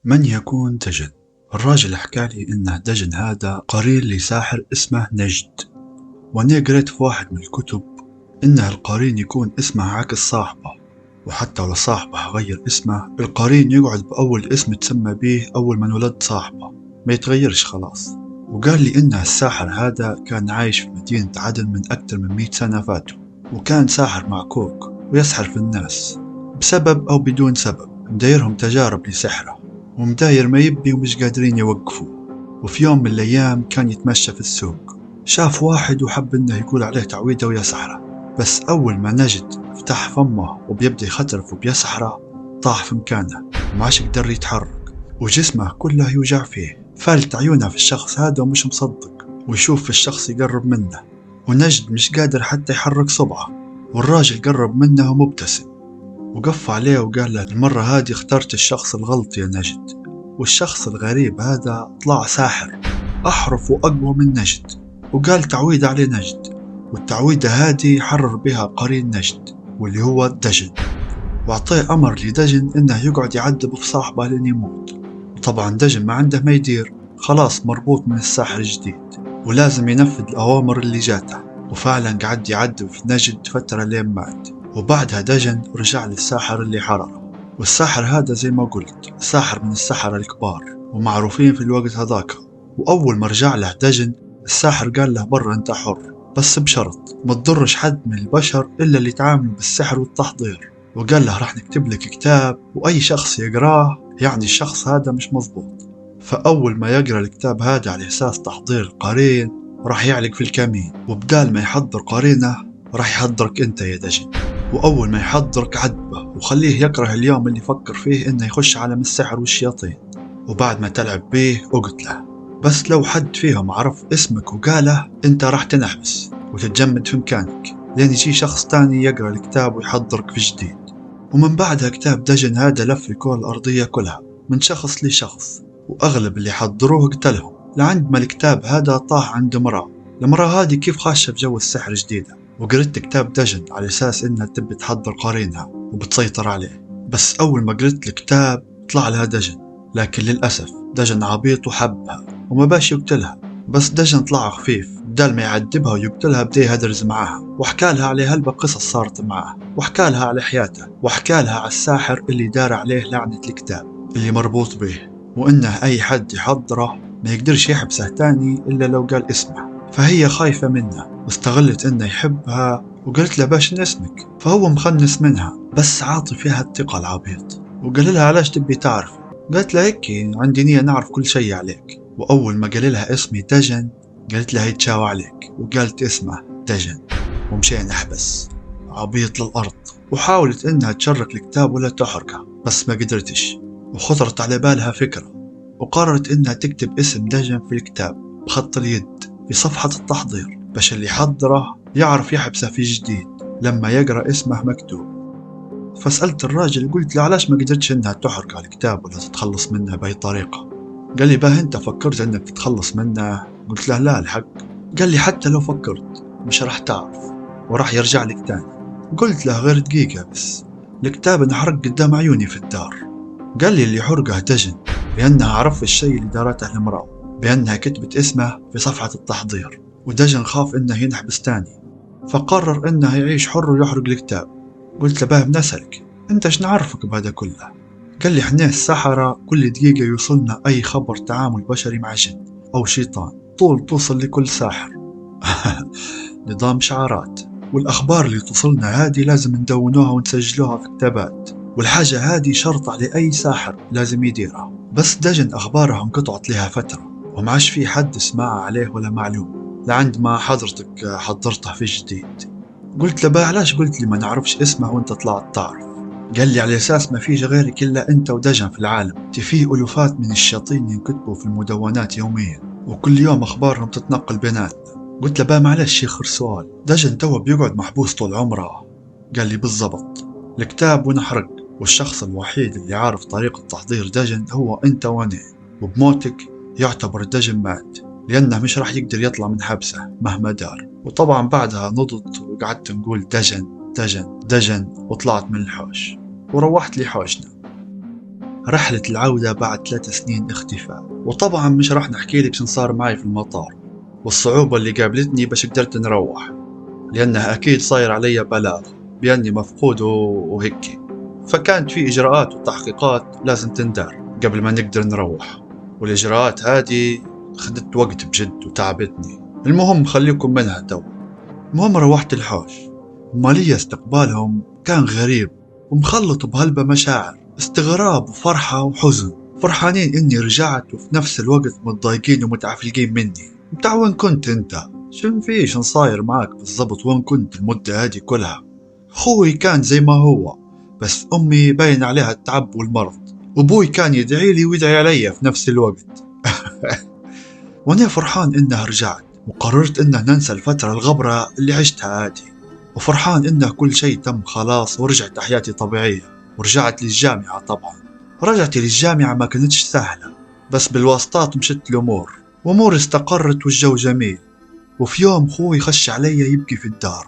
من يكون دجن؟ الراجل حكالي إنه دجن هذا قرين لساحر اسمه نجد. وأنا قريت في واحد من الكتب إنه القرين يكون اسمه عكس صاحبه، وحتى لو صاحبه غير اسمه القرين يقعد بأول اسم تسمى به أول ما انولد صاحبه، ما يتغيرش خلاص. وقال لي إنه الساحر هذا كان عايش في مدينة عدن من أكثر من 100 سنة فاتوا، وكان ساحر معكوك ويسحر في الناس بسبب أو بدون سبب، مدايرهم تجارب لسحره ومداير ما يبي ومش قادرين يوقفوه. وفي يوم من الأيام كان يتمشى في السوق، شاف واحد وحب إنه يقول عليه تعويذة ويسحره، بس أول ما نجد فتح فمه وبيبدأ يخترف وبيسحره طاح في مكانه وماش قدر يتحرك، وجسمه كله يوجع فيه. فالت عيونه في الشخص هذا ومش مصدق، ويشوف في الشخص يقرب منه، ونجد مش قادر حتى يحرك صبعه. والراجل قرب منه ومبتسم وقف عليه وقال له: المرة هذه اخترت الشخص الغلط يا نجد. والشخص الغريب هذا طلع ساحر أحرف وأقوى من نجد، وقال تعويذة عليه نجد، والتعويذة هذه حرر بها قرين نجد واللي هو دجن، وأعطيه أمر لدجن إنه يقعد يعذب في صاحبه لين يموت. وطبعا دجن ما عنده ما يدير، خلاص مربوط من الساحر الجديد ولازم ينفذ الأوامر اللي جاته. وفعلا قعد يعذب في نجد فترة لين مات، وبعدها دجن رجع للساحر اللي حرره. والساحر هذا زي ما قلت ساحر من السحرة الكبار ومعروفين في الوقت هذاك. وأول ما رجع له دجن الساحر قال له: برا أنت حر، بس بشرط ما تضرش حد من البشر إلا اللي يتعاملوا بالسحر والتحضير. وقال له: راح نكتب لك كتاب وأي شخص يقراه يعني الشخص هذا مش مظبوط. فأول ما يقرأ الكتاب هذا على أساس تحضير القرين راح يعلق في الكمين، وبدال ما يحضر قرينه راح يحضرك أنت يا دجن. وأول ما يحضرك عذبه وخليه يكره اليوم اللي يفكر فيه إنه يخش عالم السحر والشياطين، وبعد ما تلعب بيه اقتله. بس لو حد فيهم عرف اسمك وقاله انت راح تنحبس وتتجمد في مكانك لين يجي شخص تاني يقرأ الكتاب ويحضرك في جديد. ومن بعدها كتاب دجن هذا لف الكرة الأرضية كلها من شخص لشخص، وأغلب اللي حضروه قتلهم، لعند ما الكتاب هذا طاح عند امرأة. المرأة هذه كيف خاشة في جو السحر جديدة وقرأت كتاب دجن على أساس إنها تبي تحضر قرينها وبتسيطر عليه. بس أول ما قرأت الكتاب طلع لها دجن، لكن للأسف دجن عبيط وحبها وما باش يقتلها. بس دجن طلع خفيف، بدال ما يعذبها ويقتلها بدا يهدرز معاها، وحكالها على هلبة قصص صارت معاه، وحكالها على حياته، وحكالها على الساحر اللي دار عليه لعنة الكتاب اللي مربوط به، وإنه أي حد يحضره ما يقدرش يحبسه تاني إلا لو قال اسمه. فهي خايفة منه واستغلت إنه يحبها وقالت له: باش اسمك. فهو مخنس منها بس عاطي فيها الثقة العبيط، وقال لها: علاش تبي تعرف؟ قالت له: هيك عندي نية نعرف كل شيء عليك. وأول ما قال لها اسمي دجن قالت له: يتشاوى عليك، وقالت اسمه دجن ومشي نحبس عبيط للأرض. وحاولت إنها تشرك الكتاب ولا تحرقه بس ما قدرتش، وخطرت على بالها فكرة وقررت إنها تكتب اسم دجن في الكتاب بخط اليد في صفحة التحضير باش اللي حضره يعرف يحبسه في جديد لما يقرأ اسمه مكتوب. فسألت الراجل قلت له: علاش ما قدرتش إنها تحرق على الكتاب ولا تتخلص منه بأي طريقة؟ قال لي: باه أنت فكرت إنك تتخلص منه؟ قلت له: لا الحق. قال لي: حتى لو فكرت مش راح تعرف وراح يرجع لك تاني. قلت له: غير دقيقة بس، الكتاب انحرق قدام عيوني في الدار. قال لي: اللي حرقه دجن لأنها عرف الشيء اللي دارته المرأة بأنها كتبت اسمه في صفحة التحضير، ودجن خاف إنه ينحبس تاني فقرر إنه يعيش حر ويحرق الكتاب. قلت له: باه بنسألك أنت شنو عرفك بهذا كله؟ قال لي: احنا السحرة كل دقيقة يوصلنا أي خبر تعامل بشري مع جن أو شيطان طول توصل لكل ساحر. نظام شعارات، والأخبار اللي توصلنا هذه لازم ندونوها ونسجلوها في كتابات، والحاجة هذه شرط على أي ساحر لازم يديرها. بس دجن أخبارها انقطعت لها فترة ومعاش في حد سمع عليه ولا معلوم لعند ما حضرتك حضرته في جديد. قلت له: بقى علاش قلت لي ما نعرفش اسمه وانت طلعت تعرف؟ قال لي: على أساس ما فيش غيرك إلا أنت ودجن في العالم، فيه ألوفات من الشياطين ينكتبوا في المدونات يوميا وكل يوم أخبارهم تتنقل بيناتنا. قلت له: بقى معلش آخر سؤال، دجن توه بيقعد محبوس طول عمره؟ قال لي: بالضبط، الكتاب ونحرق، والشخص الوحيد اللي عارف طريقة تحضير دجن هو أنت وأنا، وبموتك يعتبر دجن مات لأنه مش راح يقدر يطلع من حبسه مهما دار. وطبعا بعدها نضت وقعدت نقول دجن دجن دجن وطلعت من الحوش وروحت لي حوشنا. رحلة العودة بعد 3 سنين اختفاء. وطبعا مش راح نحكي لك شن صار معي في المطار والصعوبة اللي قابلتني باش قدرت نروح، لأنها أكيد صاير علي بلاغ بأني مفقود وهيك. فكانت في إجراءات وتحقيقات لازم تندار قبل ما نقدر نروح، والإجراءات هذه خدت وقت بجد وتعبتني. المهم خليكم منها تو. المهم روحت الحوش، مالية استقبالهم كان غريب ومخلط بهلبة مشاعر، استغراب وفرحة وحزن. فرحانين إني رجعت وفي نفس الوقت متضايقين ومتعفلقين مني. متاع وين كنت انت؟ شن فيش صاير معك بالضبط؟ وين كنت المدة هذه كلها؟ خوي كان زي ما هو، بس أمي باين عليها التعب والمرض، وأبوي كان يدعي لي ويدعي علي في نفس الوقت. وأنا فرحان إنها رجعت، وقررت إنه ننسى الفترة الغبرة اللي عشتها هذه، وفرحان إنه كل شيء تم خلاص ورجعت حياتي طبيعية. ورجعت للجامعة طبعا. رجعتي للجامعة ما كانتش سهلة، بس بالواسطات مشت الأمور وأمور استقرت والجو جميل. وفي يوم خوي خش علي يبكي في الدار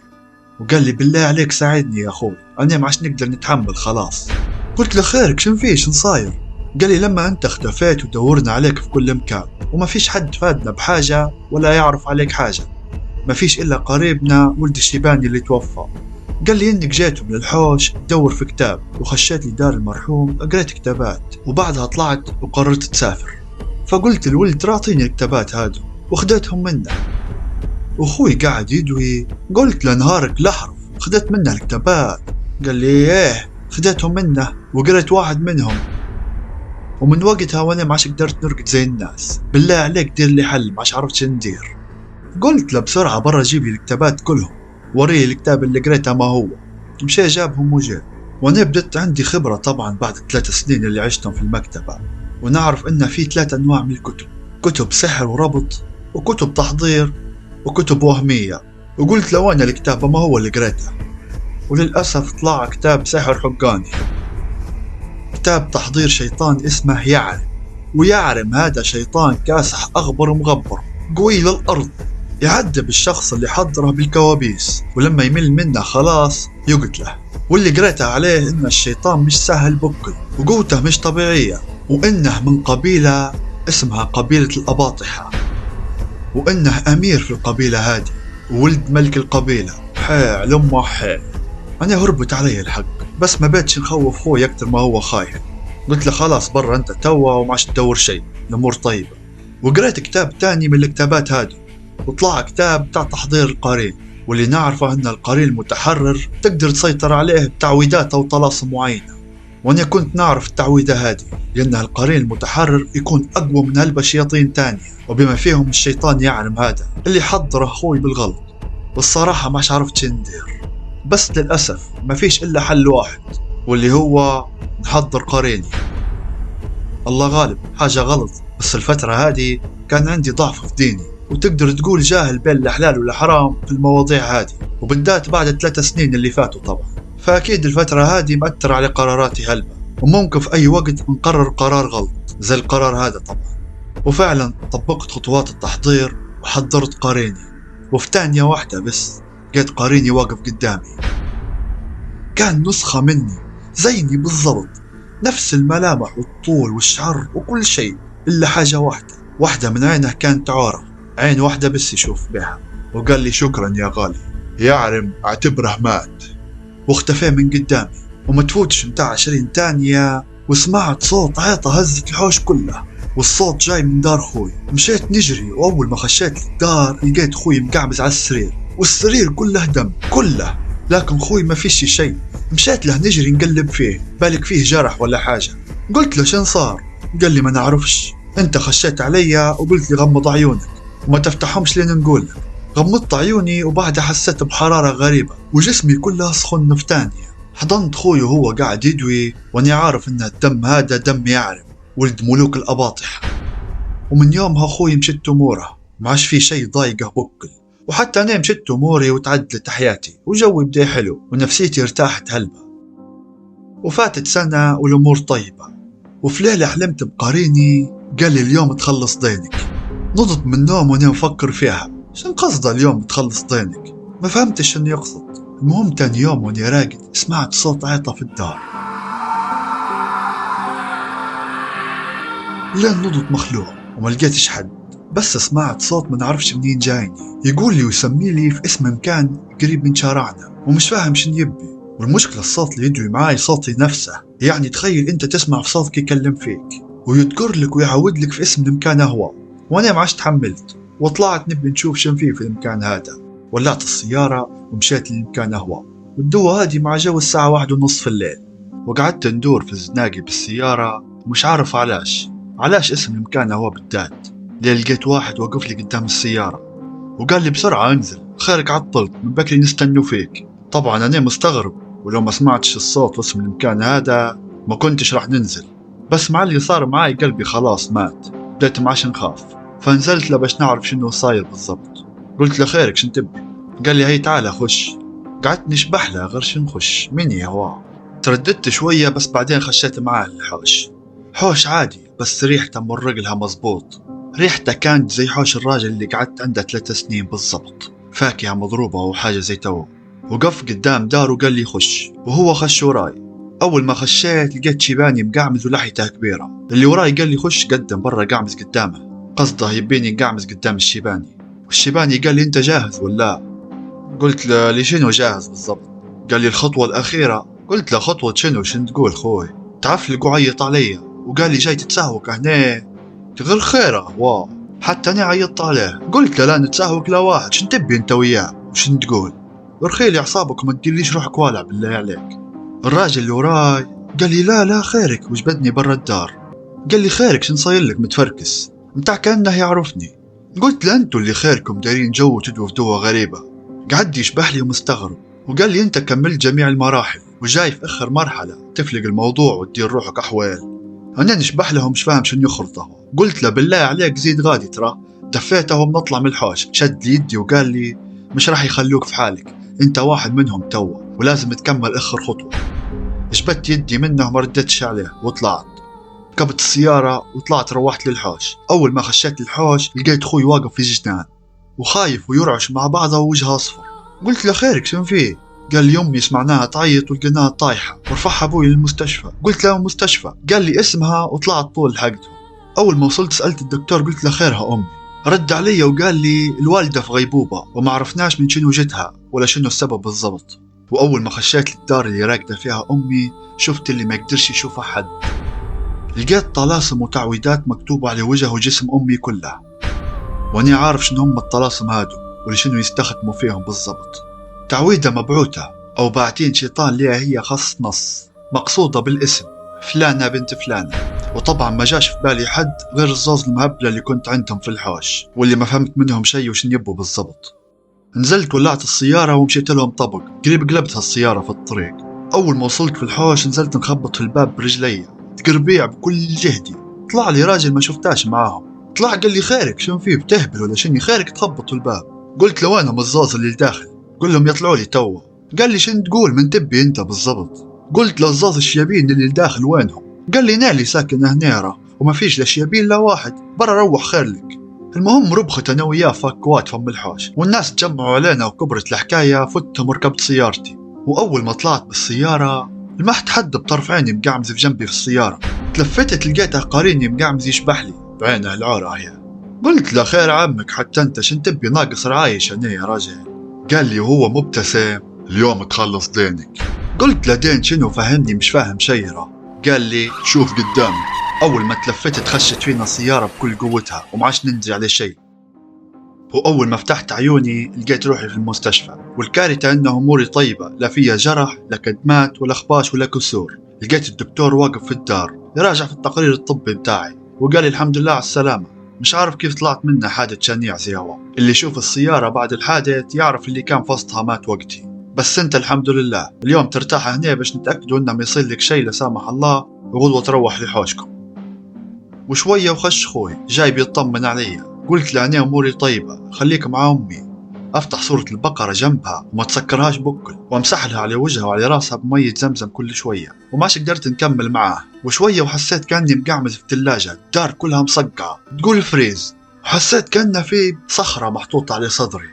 وقال لي بالله عليك ساعدني يا أخوي، أنا ما عادش نقدر نتحمل خلاص. قلت له خيرك شن فيش شن صاير؟ قال لي لما أنت اختفيت ودورنا عليك في كل مكان وما فيش حد فادنا بحاجة ولا يعرف عليك حاجة، ما فيش إلا قريبنا ولد الشيباني اللي توفى. قال لي إنك جيت من الحوش تدور في كتاب وخشيت لي دار المرحوم قريت كتابات، وبعدها طلعت وقررت تسافر. فقلت الولد راعطيني الكتابات هادو وخدتهم منه. وأخوي قاعد يدوي، قلت له نهارك لحرف خدت منه الكتابات؟ قال لي ايه خدتهم منه وقريت واحد منهم، ومن وقتها وانا ما عادش قدرت نرقد زي الناس، بالله عليك دير لي حل ما عادش عرفت ندير. قلت له بسرعة برا جيب لي الكتابات كلهم، وريه الكتاب اللي قريته ما هو. مشي جابهم وجاء، وانا بدت عندي خبرة طبعا بعد 3 سنين اللي عشتهم في المكتبة، ونعرف ان في 3 انواع من الكتب: كتب سحر وربط، وكتب تحضير، وكتب وهمية. وقلت له انا الكتاب ما هو اللي قريته، وللأسف طلع كتاب سحر حقاني، كتاب تحضير شيطان اسمه يعرم. ويعرم هذا شيطان كاسح أغبر ومغبر قوي للأرض، يعذب الشخص اللي حضره بالكوابيس، ولما يمل منه خلاص يقتله. واللي قريته عليه إن الشيطان مش سهل بكل، وقوته مش طبيعية، وإنه من قبيلة اسمها قبيلة الأباطحة، وإنه أمير في القبيلة هذه وولد ملك القبيلة. حيل أمه حيل. أنا هربت علي الحق، بس ما بيتش نخوف خوي أكتر ما هو خايف. قلت له خلاص برا أنت توا وما عادش تدور شيء، الأمور طيبة. وقريت كتاب تاني من الكتابات هذه، وطلع كتاب بتاع تحضير القرين، واللي نعرفه أن القرين المتحرر تقدر تسيطر عليه بتعويذات أو طلاسم معينة. وأنا كنت نعرف التعويذة هذه لأن القرين المتحرر يكون أقوى من هلبة شياطين تانية، وبما فيهم الشيطان يعلم هذا اللي حضره أخوي بالغلط. والصراحة ما عرفت ندير، بس للأسف ما فيش إلا حل واحد، واللي هو نحضر قريني. الله غالب حاجة غلط، بس الفترة هذه كان عندي ضعف في ديني، وتقدر تقول جاهل بين الحلال والحرام في المواضيع هذه، وبالذات بعد 3 سنين اللي فاتوا طبعا. فأكيد الفترة هذه مأثر على قراراتي هلبة، وممكن في أي وقت نقرر قرار غلط زي القرار هذا طبعا. وفعلا طبقت خطوات التحضير وحضرت قريني، وفي ثانية واحدة بس لقيت قريني واقف قدامي. كان نسخة مني زيني بالضبط، نفس الملامح والطول والشعر وكل شيء، إلا حاجة واحدة من عينه كانت عورة، عين واحدة بس يشوف بها. وقال لي شكرا يا غالي، يعرم اعتبره مات. واختفى من قدامي، وما تفوتش متاع 20 ثانية وسمعت صوت عيطة هزت الحوش كله، والصوت جاي من دار خوي. مشيت نجري، وأول ما خشيت الدار لقيت خوي مقعبز على السرير، والسرير كله دم كله، لكن خوي ما فيش شيء. مشيت له نجري نقلب فيه، بالك فيه جرح ولا حاجة. قلت له شن صار؟ قال لي ما نعرفش، انت خشيت عليا وقلت لي غمض عيونك وما تفتحهمش لين نقول لك. غمضت عيوني وبعدها حسيت بحرارة غريبة وجسمي كله سخن في ثانية. حضنت خوي وهو قاعد يدوي، واني عارف ان الدم هذا دم يعرم ولد ملوك الأباطحة. ومن يومها خوي مشت أموره، ما عاش في شيء ضايقه بكل، وحتى أنا مشت أموري وتعدلت حياتي، وجوي بدي حلو ونفسيتي ارتاحت هلبة. وفاتت سنة والأمور طيبة، وفي ليلة حلمت بقريني قال لي اليوم تخلص دينك. نضت من النوم وانا مفكر فيها شن قصده اليوم تخلص دينك، ما فهمتش شنو يقصد. المهم تاني يوم وانا راقد سمعت صوت عيطة في الدار، لين نضت مخلوع وما لقيتش حد، بس سمعت صوت ما نعرفش منين جايني يقول لي ويسمي لي في اسم مكان قريب من شارعنا ومش فاهم شن يبي. والمشكلة الصوت اللي يدوي معاي صوتي نفسه، يعني تخيل انت تسمع في صوتك يكلم فيك ويذكر لك ويعود لك في اسم المكان هو. وانا ما عادش تحملت وطلعت نبي نشوف شن فيه في المكان هذا. ولعت السيارة ومشيت للمكان هو، والدوا هادي مع جو الساعة 1:30 في الليل. وقعدت ندور في الزناقي بالسيارة ومش عارف علاش اسم المكان هو بالذات. ليه لقيت واحد وقف لي قدام السيارة وقال لي بسرعة انزل، خيرك عطلت من بكري نستنوا فيك. طبعا انا مستغرب، ولو ما سمعتش الصوت واسم المكان هذا ما كنتش راح ننزل. بس مع اللي صار معاي قلبي خلاص مات، بديت معاش نخاف. فنزلت له باش نعرف شنو صاير بالضبط. قلت له خيرك شن تبي؟ قال لي هي تعال خش. قعدت نشبح له غير شن نخش مني هوا. ترددت شوية بس بعدين خشيت معاه الحوش. حوش عادي بس ريحته مرق لها مزبوط. ريحته كانت زي حوش الراجل اللي قعدت عنده 3 سنين بالضبط، فاكهة مضروبة وحاجة زي تو. وقف قدام دار وقال لي خش، وهو خش وراي. أول ما خشيت لقيت شيباني مقعمز ولحيته كبيرة. اللي وراي قال لي خش قدم برا قعمز قدامه، قصده يبيني قعمز قدام الشيباني. والشيباني قال لي انت جاهز ولا؟ قلت له لشنو جاهز بالضبط؟ قال لي الخطوة الأخيرة. قلت له خطوة شنو شن تقول خوي؟ تعفلق وعيط علي وقال لي جاي تتسهوك هنا؟ غير خيره واو، حتى انا عيطت عليه. قلت له لا نتسهوك لا واحد، شن تبي انت وياه وشن تقول؟ رخيلي اعصابك وما تديرليش روحك والع بالله عليك. الراجل اللي وراي قال لي لا خيرك، وجبدني برا الدار. قال لي خيرك شن صاير لك متفركس؟ متاع كأنه يعرفني. قلت له انتوا اللي خيركم دايرين جو وتدوا في دوا غريبة. قعد يشبح لي ومستغرب وقال لي انت كملت جميع المراحل وجاي في اخر مرحلة تفلق الموضوع وتدير روحك احوال. انا نشبح له مش فاهم شنو يخرطه. قلت له بالله عليك زيد غادي ترى. دفيته وبنطلع من الحوش، شد لي يدي وقال لي مش راح يخلوك في حالك، انت واحد منهم توا ولازم تكمل اخر خطوة. جبت يدي منه وما ردتش عليه وطلعت. ركبت السيارة وطلعت روحت للحوش. اول ما خشيت الحوش لقيت خوي واقف في الجنان وخايف ويرعش مع بعضه ووجهه اصفر. قلت له خيرك شنو فيه؟ قال لي امي سمعناها تعيط ولقيناها طايحه ورفعها ابوي للمستشفى. قلت له مستشفى؟ قال لي اسمها وطلعت طول حقتهم. اول ما وصلت سالت الدكتور قلت له خيرها امي. رد علي وقال لي الوالده في غيبوبه وما عرفناش من شنو جتها ولا شنو السبب بالضبط. واول ما خشيت للدار اللي راقده فيها امي شفت اللي ما يقدرش يشوفها حد. لقيت طلاسم وتعويدات مكتوبه على وجه وجسم امي كلها، واني عارف شنو هم الطلاسم هادو ولشنو يستخدموا فيهم بالضبط. تعويدة مبعوثة أو باعتين شيطان ليها هي خص نص، مقصودة بالاسم فلانة بنت فلانة. وطبعا ما جاش في بالي حد غير الزوز المهبلة اللي كنت عندهم في الحوش واللي ما فهمت منهم شيء وشن يبوا بالضبط. نزلت ولعت السيارة ومشيت لهم طبق قريب قلبتها السيارة في الطريق. أول ما وصلت في الحوش نزلت نخبط في الباب برجلي تقربيع بكل جهدي. طلع لي راجل ما شفتاش معاهم، طلع قال لي خيرك شنو فيه بتهبل ولا شني خيرك تخبط في الباب؟ قلت له وينهم الزوز اللي داخل؟ قل لهم يطلعوا لي توا. قال لي شن تقول من تبي انت بالضبط؟ قلت له الزاز الشيابين اللي داخل وينهم؟ قال لي نالي ساكن هنيرة وما فيش لا شيابين لا واحد، برا روح خير لك. المهم ربخت انا وياه فكوات فم الحوش والناس تجمعوا علينا وكبرت الحكاية. فتهم وركبت سيارتي، واول ما طلعت بالسيارة لمحت حد بطرف عيني مقعمز في جنبي في السيارة. تلفتت لقيته قاريني مقعمز يشبح لي بعينه العورة هي. قلت له خير عمك حتى انت شن تبي ناقص رعايش انا يا راجل؟ قال لي وهو مبتسم اليوم تخلص دينك. قلت له دين شنو فهمني مش فاهم شيرة. قال لي شوف قدامي. اول ما تلفتت خشت فينا السيارة بكل قوتها ومعاش ننزل على شيء. واول ما فتحت عيوني لقيت روحي في المستشفى، والكارثة انه اموري طيبة، لا فيها جرح لا كدمات ولا خباش ولا كسور. لقيت الدكتور واقف في الدار يراجع في التقرير الطبي بتاعي وقال لي الحمد لله على السلامة. مش عارف كيف طلعت منه حادث شنيع زي هو. اللي يشوف السيارة بعد الحادث يعرف اللي كان في وسطها مات وقتي. بس انت الحمد لله اليوم ترتاح هنا باش نتأكدوا انه ما يصير لك شيء لا سامح الله، وغدوة تروح لحوشكم. وشوية وخش خوي جاي بيطمن علي. قلت له انا اموري طيبة خليك مع امي. افتح صورة البقرة جنبها وما تسكرهاش بكل وامسح لها على وجهها وعلى راسها بمية زمزم كل شوية، وماش قدرت نكمل معاه. وشوية وحسيت كأني مقعمز في الثلاجة، الدار كلها مصقعة تقول فريز. وحسيت كأنه في صخرة محطوطة على صدري.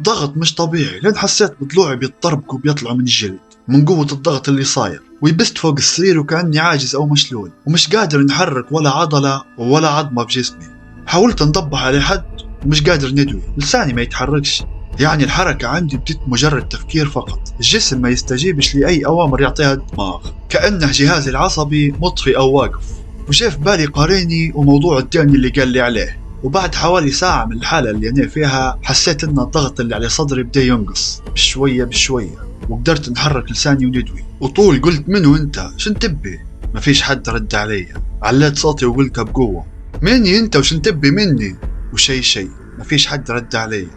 ضغط مش طبيعي لين حسيت بضلوعي بيتطربكوا وبيطلعوا من الجلد. من قوة الضغط اللي صاير، ويبست فوق السرير وكأني عاجز أو مشلول ومش قادر نحرك ولا عضلة ولا عظمة بجسمي. حاولت نضبح على حد ومش قادر ندوي، لساني ما يتحركش، يعني الحركة عندي بدت مجرد تفكير فقط. الجسم ما يستجيبش لأي أوامر يعطيها الدماغ، كأنه جهازي العصبي مطفي أو واقف. وجاء في بالي قريني وموضوع الدين اللي قال لي عليه، وبعد حوالي ساعة من الحالة اللي أنا فيها حسيت إن الضغط اللي على صدري بدأ ينقص بشوية بشوية، وقدرت نحرك لساني وندوي. وطول قلت منو أنت؟ شن تبي؟ مفيش حد رد علي. عليت صوتي وقلتها بقوة، مني أنت وشن تبي مني؟ وشي مفيش حد رد علي.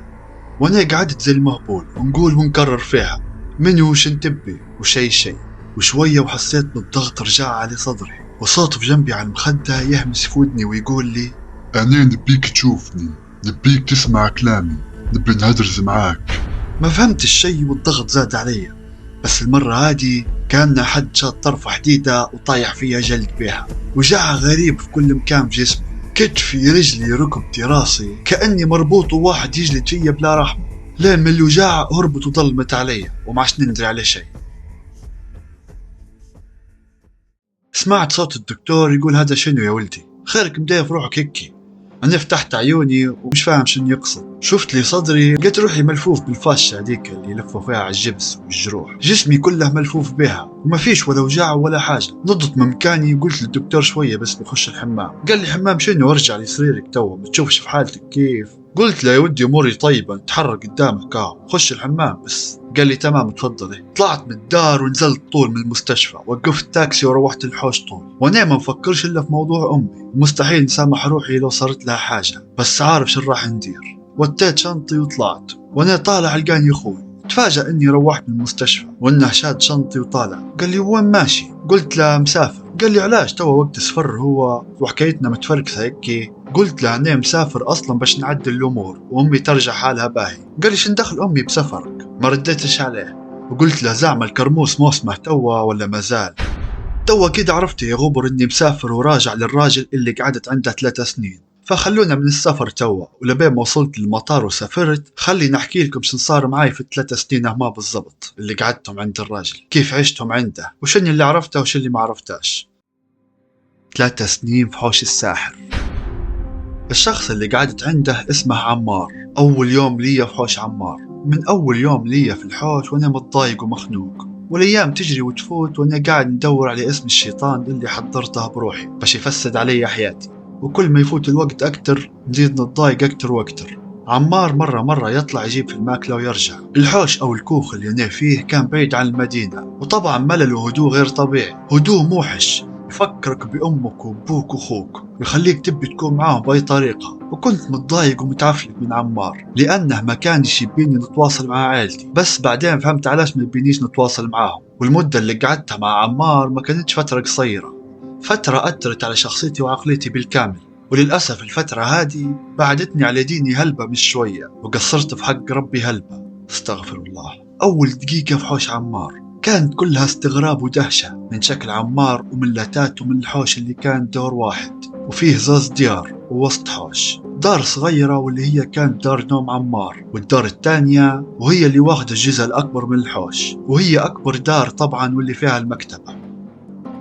وانا قعدت زي المهبول ونقول ونكرر فيها منو وشن تبي وشي. وشوية وحسيت بالضغط رجع على صدري، وصوت في جنبي على المخدة يهمس في ودني ويقول لي أنا نبيك تشوفني، نبيك تسمع كلامي، نبي نهدرز معاك. ما فهمت الشي والضغط زاد علي، بس المرة هادي كان حد شاد طرف حديدة وطايح فيها جلد بيها. وجع غريب في كل مكان في جسمي، كتفي رجلي ركبتي راسي، كأني مربوط وواحد يجلد فيا بلا رحمة. لين من الوجاع هربت وظلمت علي وما عادش ندري على شيء. سمعت صوت الدكتور يقول هذا شنو يا ولدي؟ خيرك مدايف روحك هيك؟ أنا فتحت عيوني ومش فاهم شنو يقصد. شفت لي صدري لقيت روحي ملفوف بالفاشة هذيك اللي يلفوا فيها على الجبس والجروح، جسمي كله ملفوف بها وما فيش ولا وجاع ولا حاجة. نضت من مكاني قلت للدكتور شوية بس بخش الحمام. قال لي حمام شنو؟ ارجع لسريرك توا، ما تشوفش في حالتك كيف؟ قلت له يا ودي اموري طيبة، نتحرك قدامك خش الحمام بس. قال لي تمام تفضلي. طلعت من الدار ونزلت طول من المستشفى، وقفت تاكسي وروحت الحوش طول، وانا ما مفكرش الا في موضوع امي، ومستحيل نسامح روحي لو صارت لها حاجة، بس عارف شو راح ندير. وتيت شنطي وطلعت، وانا طالع لقاني اخوي. تفاجأ اني روحت من المستشفى وانه شاد شنطي وطالع. قال لي وين ماشي؟ قلت له مسافر. قال لي علاش؟ توا وقت سفر هو وحكايتنا متفرقسة هيك. قلت له انا مسافر اصلا باش نعدل الامور وامي ترجع حالها باهي. قال لي شن دخل امي بسفرك؟ ما رديتش عليه، وقلت له زعم الكرموس موسمه توا ولا مازال؟ توا كده عرفت يا غبر اني مسافر وراجع للراجل اللي قعدت عنده 3 سنين. فخلونا من السفر توا، ولبين ما وصلت للمطار وسافرت خلي نحكي لكم شن صار معاي في ال3 سنين ما بالضبط اللي قعدتهم عند الراجل، كيف عشتهم عنده وشن اللي عرفته وشن اللي ما عرفتاش. 3 سنين في حوش الساحر. الشخص اللي قعدت عنده اسمه عمار. أول يوم ليا في حوش عمار، من أول يوم ليا في الحوش وأنا متضايق ومخنوق، والأيام تجري وتفوت وأنا قاعد ندور على اسم الشيطان اللي حضرته بروحي باش يفسد علي حياتي. وكل ما يفوت الوقت أكتر نزيد نتضايق أكتر وأكتر. عمار مرة يطلع يجيب في الماكلة ويرجع. الحوش أو الكوخ اللي أنا فيه كان بعيد عن المدينة، وطبعا ملل وهدوء غير طبيعي، هدوء موحش يفكرك بأمك وأبوك وأخوك ويخليك تبي تكون معاهم بأي طريقة. وكنت متضايق ومتعفلت من عمار لأنه ما كانش يبيني نتواصل مع عائلتي، بس بعدين فهمت علاش ما يبينيش نتواصل معاهم. والمدة اللي قعدتها مع عمار ما كانتش فترة قصيرة، فترة أثرت على شخصيتي وعقليتي بالكامل. وللأسف الفترة هذه بعدتني على ديني هلبة مش شوية، وقصرت في حق ربي هلبة، استغفر الله. أول دقيقة في حوش عمار كانت كلها استغراب ودهشة من شكل عمار ومن لاتاته من الحوش اللي كان دور واحد وفيه زاز ديار ووسط حوش. دار صغيرة واللي هي كانت دار نوم عمار، والدار الثانية وهي اللي واخدة الجزء الأكبر من الحوش، وهي أكبر دار طبعا واللي فيها المكتبة.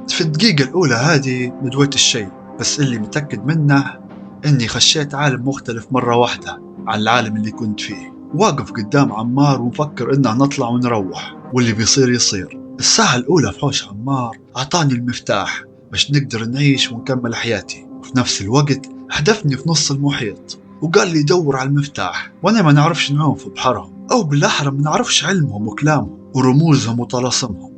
في الدقيقة الأولى هذه مدويت الشيء، بس اللي متأكد منه إني خشيت عالم مختلف مرة واحدة عن العالم اللي كنت فيه. واقف قدام عمار ومفكر إنه نطلع ونروح واللي بيصير يصير. الساعة الأولى في حوش عمار أعطاني المفتاح باش نقدر نعيش ونكمل حياتي، وفي نفس الوقت حدفني في نص المحيط وقال لي دور على المفتاح. وأنا ما نعرفش نعوم في بحرهم، أو بالأحرى ما نعرفش علمهم وكلامهم ورموزهم وطلاسمهم.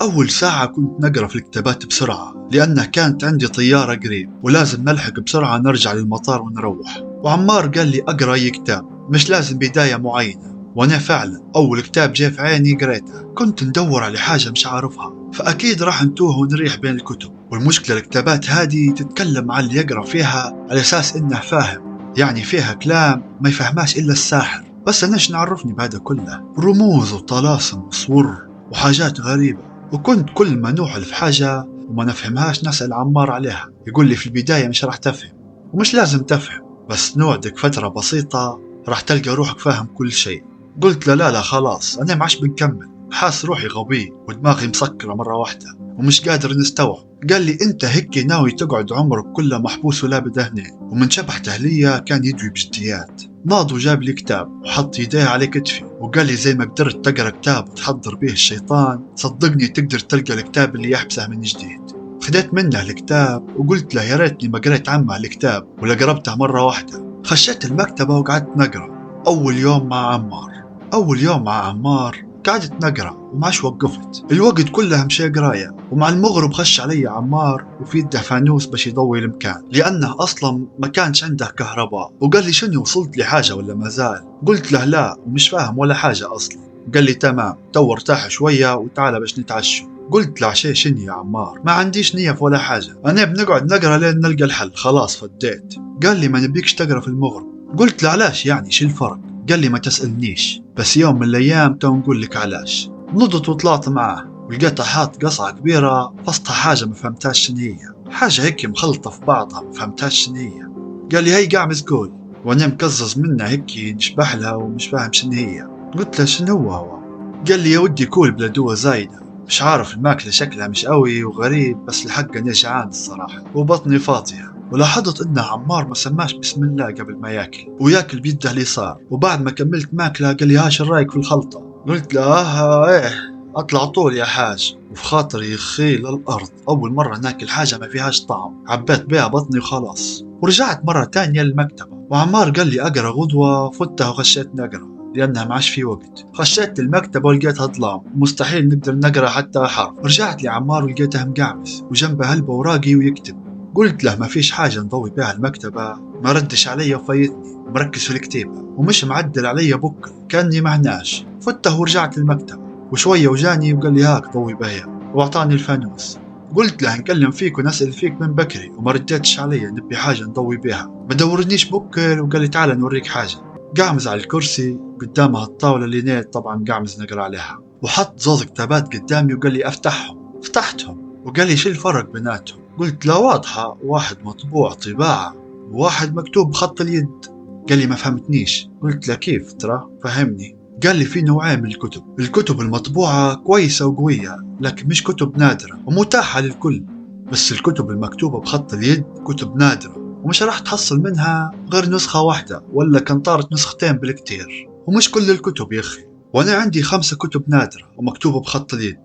أول ساعة كنت نقرأ في الكتابات بسرعة لأنه كانت عندي طيارة قريب ولازم نلحق بسرعة نرجع للمطار ونروح. وعمار قال لي أقرأ أي كتاب، مش لازم بداية معينة. وأنا فعلا أول كتاب جاء في عيني قريته. كنت ندور على حاجة مش عارفها، فأكيد راح نتوه ونريح بين الكتب. والمشكلة الكتابات هذه تتكلم عن اللي يقرأ فيها على أساس إنه فاهم، يعني فيها كلام ما يفهماش إلا الساحر. بس أنا إيش نعرفني بهذا كله؟ رموز وطلاسم وصور وحاجات غريبة. وكنت كل ما نوحل في حاجة وما نفهمهاش نسأل عمار عليها، يقول لي في البداية مش راح تفهم، ومش لازم تفهم، بس نوعدك فترة بسيطة راح تلقى روحك فاهم كل شيء. قلت له لا خلاص أنا معش بنكمل، حاس روحي غبي ودماغي مسكرة مرة واحدة ومش قادر نستوعب. قال لي انت هيك ناوي تقعد عمرك كله محبوس ولا بدهنه؟ ومن شبحته ليا كان يدوي بجديات. ناض وجاب لي كتاب وحط يديه على كتفي وقال لي زي ما قدرت تقرا كتاب وتحضر به الشيطان صدقني تقدر تلقى الكتاب اللي يحبسه من جديد. خديت منه الكتاب وقلت له يا ريتني ما قريت عنه الكتاب ولا قربته مرة واحدة. خشيت المكتبة وقعدت نقرا. أول يوم مع عمار قعدت نقرا وماش وقفت، الوقت كله مشي قراية. ومع المغرب خش علي عمار وفي يده فانوس باش يضوي المكان لأنه أصلا ما كانش عنده كهرباء. وقال لي شنو وصلت لي حاجة ولا ما زال؟ قلت له لا ومش فاهم ولا حاجة أصلا. قال لي تمام تو ارتاح شوية وتعالى باش نتعشوا. قلت له عشاء شنو يا عمار؟ ما عنديش نية في ولا حاجة، أنا بنقعد نقرا لين نلقى الحل خلاص فديت. قال لي ما نبيكش تقرا في المغرب. قلت له علاش يعني شو الفرق؟ قال لي ما تسألنيش بس يوم من الأيام تو نقول لك علاش. نضت وطلعت معه ولقيته حاط قصعة كبيرة وسطها حاجة ما فهمتهاش شنو هي، حاجة هيك مخلطة في بعضها ما فهمتهاش شنو هي. قال لي هي قاع مسكول وانا مكزز منها هيك نشبح لها ومش فاهم شنو هي. قلت له شنو هو؟ قال لي يا ودي كول بلا دوا زايدة، مش عارف الماكلة شكلها مش قوي وغريب بس الحق انا جعان الصراحة وبطني فاضية. ولاحظت ان عمار ما سماش بسم الله قبل ما ياكل وياكل بيده اليسار. وبعد ما كملت ماكله قال لي هاش رايك في الخلطة؟ قلت له ايه اطلع طول يا حاج. وفي خاطري يخيل الارض اول مرة ناكل حاجة ما فيهاش طعم، عبيت بيها بطني وخلاص. ورجعت مرة تانية للمكتبة وعمار قال لي اقرا غدوة، فتها وخشيت نقرا لأنها معاش في وقت. خشيت المكتبة ولقيتها ظلام مستحيل نقدر نقرا حتى حرف. رجعت لعمار ولقيته مقعمس وجنبه هلبة وراقي ويكتب. قلت له ما فيش حاجة نضوي بها المكتبة؟ ما ردش علي وفايتني مركز في الكتيبة ومش معدل علي بكل كأني معناش. فته ورجعت المكتبة وشوية وجاني وقال لي هاك ضوي بها واعطاني الفانوس. قلت له نكلم فيك ونسأل فيك من بكري وما ردتش علي، نبي حاجة نضوي بها ما دورنيش بكر. وقال لي تعال نوريك حاجة. قامز على الكرسي قدامها الطاولة اللي نيت طبعا قامز نقرا عليها وحط زوز كتابات قدامي وقال لي افتحهم. فتحتهم وقال لي شو الفرق بيناتهم؟ قلت له واضحة، واحد مطبوع طباعة وواحد مكتوب بخط اليد. قال لي ما فهمتنيش. قلت له كيف ترى فهمني؟ قال لي في نوعين من الكتب المطبوعة كويسة وقوية لكن مش كتب نادرة ومتاحة للكل، بس الكتب المكتوبة بخط اليد كتب نادرة ومش راح تحصل منها غير نسخة واحدة ولا كان طارت نسختين بالكتير، ومش كل الكتب يا أخي. وأنا عندي 5 كتب نادرة ومكتوبة بخط اليد.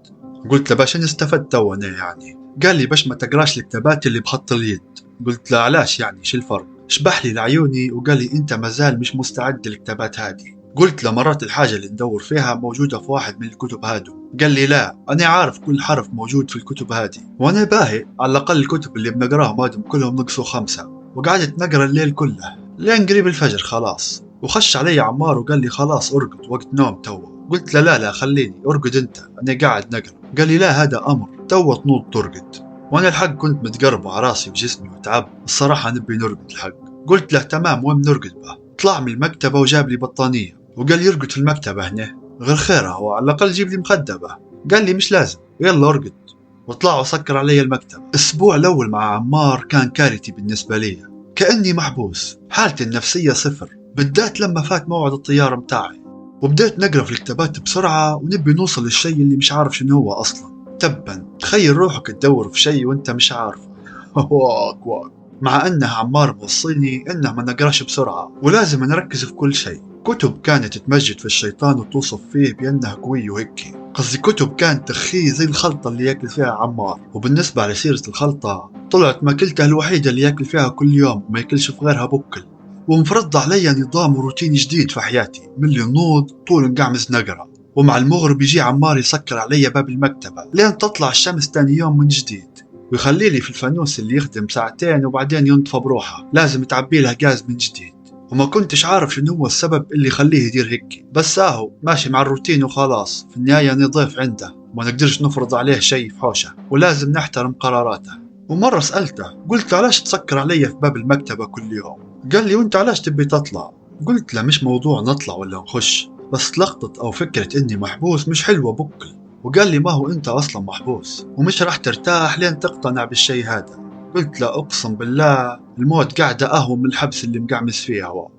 قلت له باش نستفدت تو أنا يعني؟ قال لي باش ما تقراش الكتابات اللي بخط اليد. قلت له علاش يعني شو الفرق؟ شبح لي لعيوني وقال لي انت مازال مش مستعد للكتابات هذه. قلت له مرات الحاجة اللي ندور فيها موجودة في واحد من الكتب هادو. قال لي لا أنا عارف كل حرف موجود في الكتب هذه وأنا باهي على الأقل الكتب اللي بنقراهم هادم كلهم نقصوا 5. وقعدت نقرا الليل كله لين قريب الفجر خلاص. وخش علي عمار وقال لي خلاص ارقد وقت نوم تو. قلت له لا خليني ارقد انت أنا قاعد نقرا. قال لي لا هذا أمر تو تنوض ترقد. وأنا الحق كنت متقربع راسي بجسمي وتعب الصراحة نبي نرقد الحق. قلت له تمام وين نرقد به؟ طلع من المكتبة وجاب لي بطانية وقال لي ارقد في المكتبة هنا غير خيرها هو على الأقل جيب لي مخدة. قال لي مش لازم يلا ارقد. وطلع وسكر علي المكتب. الأسبوع الأول مع عمار كان كارثي بالنسبة لي، كأني محبوس، حالتي النفسية صفر بالذات لما فات موعد الطيارة متاعي. وبدأت نقرأ في الكتابات بسرعة ونبي نوصل للشيء اللي مش عارف شنو هو أصلا. تبا تخيل روحك تدور في شيء وانت مش عارفه. واك واك. مع انه عمار موصيني انه ما نقراش بسرعة ولازم نركز في كل شيء. كتب كانت تمجد في الشيطان وتوصف فيه بأنه قوي وهيك، قصدي كتب كانت تخيه زي الخلطة اللي ياكل فيها عمار. وبالنسبة لسيرة الخلطة طلعت ماكلته الوحيدة اللي ياكل فيها كل يوم وما ياكلش في غيرها بكل. ومفرض علي نظام وروتين جديد في حياتي من اللي نوض طول نقعمز نقرا. ومع المغرب يجي عمار يسكر علي باب المكتبة لين تطلع الشمس تاني يوم من جديد ويخلي لي في الفانوس اللي يخدم ساعتين وبعدين ينطفى بروحه، لازم تعبي لها غاز من جديد. وما كنتش عارف شنو هو السبب اللي يخليه يدير هيك، بس اهو ماشي مع الروتين وخلاص. في النهاية أنا ضيف عنده وما نقدرش نفرض عليه شيء في حوشه ولازم نحترم قراراته. ومرة سألته قلت له علاش تسكر علي في باب المكتبة كل يوم؟ قال لي وانت علاش تبي تطلع؟ قلت له مش موضوع نطلع ولا نخش، بس لقطة أو فكرة إني محبوس مش حلوة بكل. وقال لي ما هو أنت أصلا محبوس ومش راح ترتاح لين تقتنع بالشي هذا. قلت له أقسم بالله الموت قاعدة أهون من الحبس اللي مقعمز فيه هو.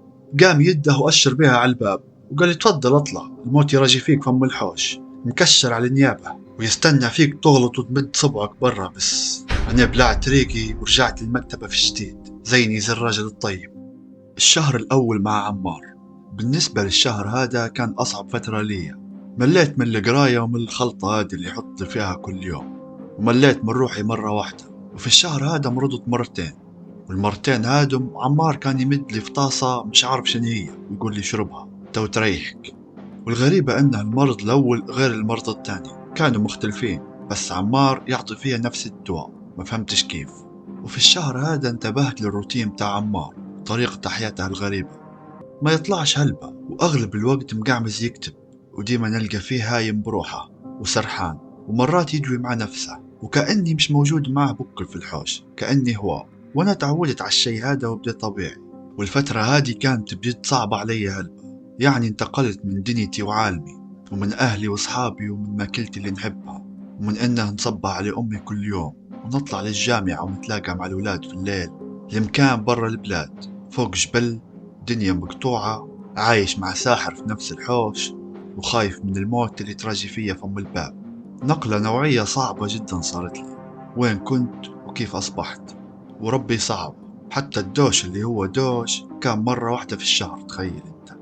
قام يده وأشر بها على الباب وقال لي تفضل أطلع الموت يراجي فيك فم الحوش. مكشر على النيابة ويستنى فيك تغلط وتمد صبعك برا بس. أنا بلعت ريقي ورجعت للمكتبة في جديد زيني زي الراجل الطيب. الشهر الأول مع عمار، بالنسبة للشهر هذا كان أصعب فترة ليا. مليت من القراية ومن الخلطة هذه اللي يحط فيها كل يوم، ومليت من روحي مرة واحدة. وفي الشهر هذا مرضت مرتين، والمرتين هادم عمار كان يمد لي في طاسة مش عارف شنو هي ويقول لي شربها تو تريحك. والغريبة أن المرض الأول غير المرض الثاني، كانوا مختلفين، بس عمار يعطي فيها نفس الدواء، ما فهمتش كيف. وفي الشهر هذا انتبهت للروتين بتاع عمار، طريقة حياته الغريبة. ما يطلعش هلبة، وأغلب الوقت مقعمز يكتب، وديما نلقى فيه هايم بروحه وسرحان، ومرات يجوي مع نفسه وكأني مش موجود معه بكل في الحوش، كأني هو. وأنا تعودت على الشي هذا وبدأ طبيعي. والفترة هذه كانت بجد صعبة علي هلبة، يعني انتقلت من دنيتي وعالمي، ومن أهلي وأصحابي، ومن ماكلتي اللي نحبها، ومن إنه نصبح على أمي كل يوم، ونطلع للجامعة ونتلاقى مع الولاد في الليل لمكان برا البلاد فوق جبل، دنيا مقطوعة، عايش مع ساحر في نفس الحوش، وخايف من الموت اللي تراجي فيا فم الباب. نقلة نوعية صعبة جدا صارت لي، وين كنت وكيف أصبحت. وربي صعب، حتى الدوش اللي هو دوش كان مرة واحدة في الشهر، تخيل انت.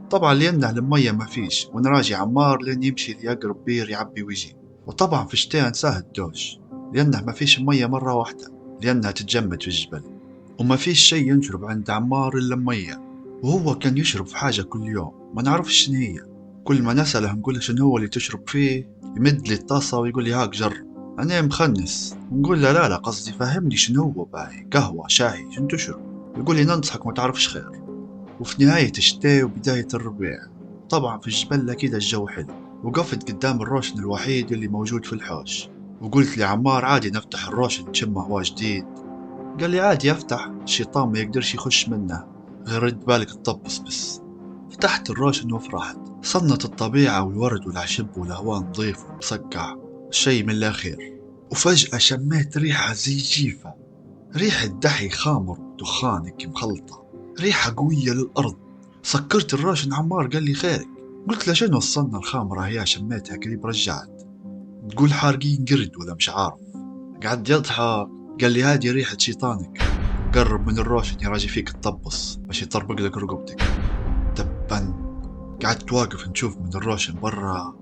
طبعا لأنه المية ما فيش، ونراجي عمار لين يمشي لأقرب بير يعبي ويجي. وطبعا في الشتاء انساه الدوش، لأنه ما فيش مية مرة واحدة، لأنها تتجمد في الجبل، وما فيش شي ينشرب عند عمار إلا مية. وهو كان يشرب في حاجة كل يوم ما نعرفش شنو هي. كل ما نسأله نقول شنو هو اللي تشرب فيه، يمد لي الطاسة ويقول لي هاك جرب. أنا مخنس، نقول له لا قصدي فهمني شنو هو، باهي قهوة شاهي شنو تشرب؟ يقول لي ننصحك ما تعرفش خير. وفي نهاية الشتاء وبداية الربيع، طبعا في الجبل أكيد الجو حلو، وقفت قدام الروشن الوحيد اللي موجود في الحوش، وقلت لعمار عادي نفتح الروشن نشم هوا جديد. قال لي عادي افتح، الشيطان ما يقدرش يخش منه، غير رد بالك تطبس بس. فتحت الروشن وفرحت، صنت الطبيعة والورد والعشب والهواء نظيف ومسقع، شي من الأخير. وفجأة شميت ريحة زي جيفة، ريحة دحي خامر ودخان هيك مخلطة، ريحة قوية للأرض. سكرت الروشن، عمار قال لي خيرك. قلت له شنو الصنة الخامرة هي شميتها قريب رجعت؟ تقول حارقين قرد ولا مش عارف. قعد يضحك، قال لي هادي ريحة شيطانك، قرب من الروشن يراجي فيك تطبس باش يطربق لك رقبتك. تبا قعدت واقف نشوف من الروشن برا،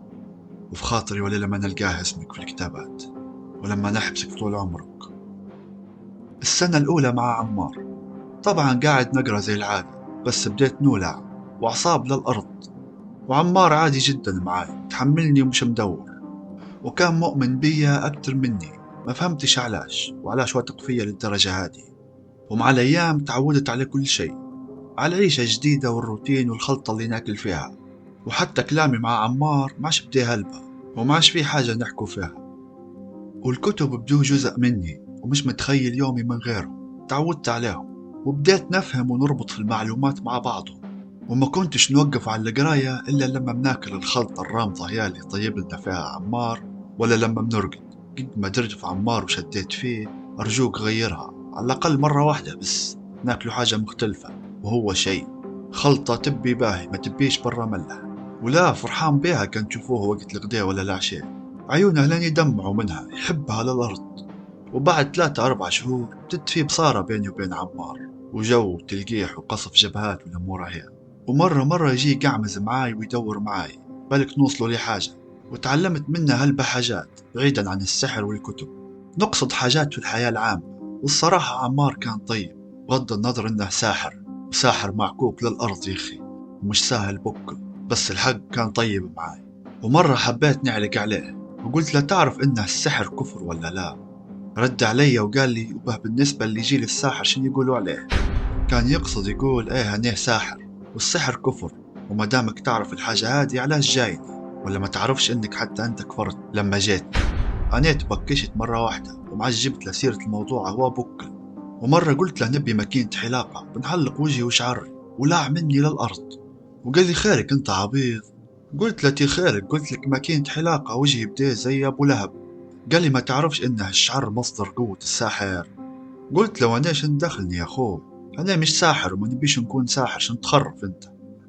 وفي خاطري ولا لما نلقاه اسمك في الكتابات، ولما نحبسك طول عمرك. السنة الأولى مع عمار، طبعا قاعد نقرا زي العادة، بس بديت نولع وأعصاب للأرض. وعمار عادي جدا معاي، تحملني ومش مدور، وكان مؤمن بيا أكتر مني. ما فهمتش وعلاش واثق فيا للدرجة هذه. ومع الأيام تعودت على كل شيء، على العيشة جديدة والروتين والخلطة اللي ناكل فيها. وحتى كلامي مع عمار معش بدي هلبة، ومعش في حاجة نحكو فيها. والكتب بدو جزء مني، ومش متخيل يومي من غيرهم. تعودت عليهم، وبديت نفهم ونربط في المعلومات مع بعضهم. وما كنتش نوقف على القراية إلا لما بناكل الخلطة الرامضة هي اللي طيب لنا فيها عمار، ولا لما بنرقد. قد ما درت في عمار وشديت فيه، أرجوك غيرها على الأقل مرة واحدة بس، ناكلوا حاجة مختلفة. وهو شيء خلطة تبي باهي ما تبيش برا ملح. ولا فرحان بيها كان تشوفوه وقت الغداء ولا العشاء، عيونه لين يدمعوا منها، يحبها للأرض. وبعد 3-4 شهور بدت في بصارة بيني وبين عمار، وجو تلقيح وقصف جبهات والأمور هي. ومرة يجي قعمز معاي ويدور معاي، بالك نوصلوا لحاجة. وتعلمت منه هلبة حاجات بعيدا عن السحر والكتب، نقصد حاجات في الحياة العامة. والصراحة عمار كان طيب، بغض النظر انه ساحر، وساحر معكوك للأرض يخي، ومش سهل بكل، بس الحق كان طيب معاي. ومرة حبيت نعلق عليه، وقلت له تعرف انه السحر كفر ولا لا؟ رد علي وقال لي وبه بالنسبة اللي يجي للساحر شنو يقولوا عليه؟ كان يقصد يقول ايه هنيه ساحر والسحر كفر، وما دامك تعرف الحاجة هادي علاش جايني؟ ولا ما تعرفش انك حتى انت كفرت لما جيتني؟ انا تبكشت مرة واحدة، ومعش جبت له سيرة الموضوع هو بكل. ومرة قلت له نبي ماكينة حلاقة بنحلق وجهي وشعري، ولاع مني للأرض. وقال لي خيرك انت عبيط. قلت له تي خيرك، قلت لك ماكينة حلاقة وجهي بديه زي ابو لهب. قال لي ما تعرفش انه الشعر مصدر قوة الساحر. قلت له وانا شن دخلني يا اخوي، انا مش ساحر وما نبيش نكون ساحر، شن تخرف انت؟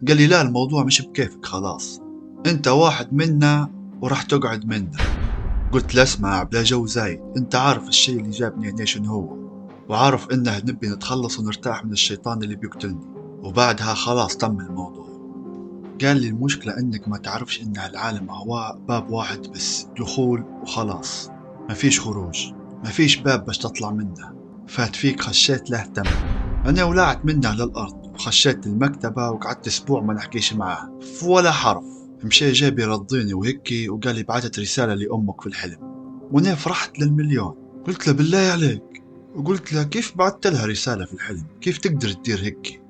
قال لي لا الموضوع مش بكيفك خلاص، انت واحد منا وراح تقعد منه. قلت له اسمع بلا جو زايد، انت عارف الشي اللي جابني هنا شنو هو، وعارف انه نبي نتخلص ونرتاح من الشيطان اللي بيقتلني، وبعدها خلاص تم الموضوع. قال لي المشكلة انك ما تعرفش ان العالم هو باب واحد بس دخول وخلاص، ما فيش خروج، ما فيش باب باش تطلع منه، فات فيك خشيت له تم. انا ولعت منه للارض وخشيت المكتبة وقعدت اسبوع ما نحكيش معاه في ولا حرف. مشي جاب يرضيني وهيكي وقال لي بعتت رسالة لأمك في الحلم، وانا فرحت للمليون. قلت له بالله عليك، وقلت له كيف بعت لها رسالة في الحلم، كيف تقدر تدير هيك؟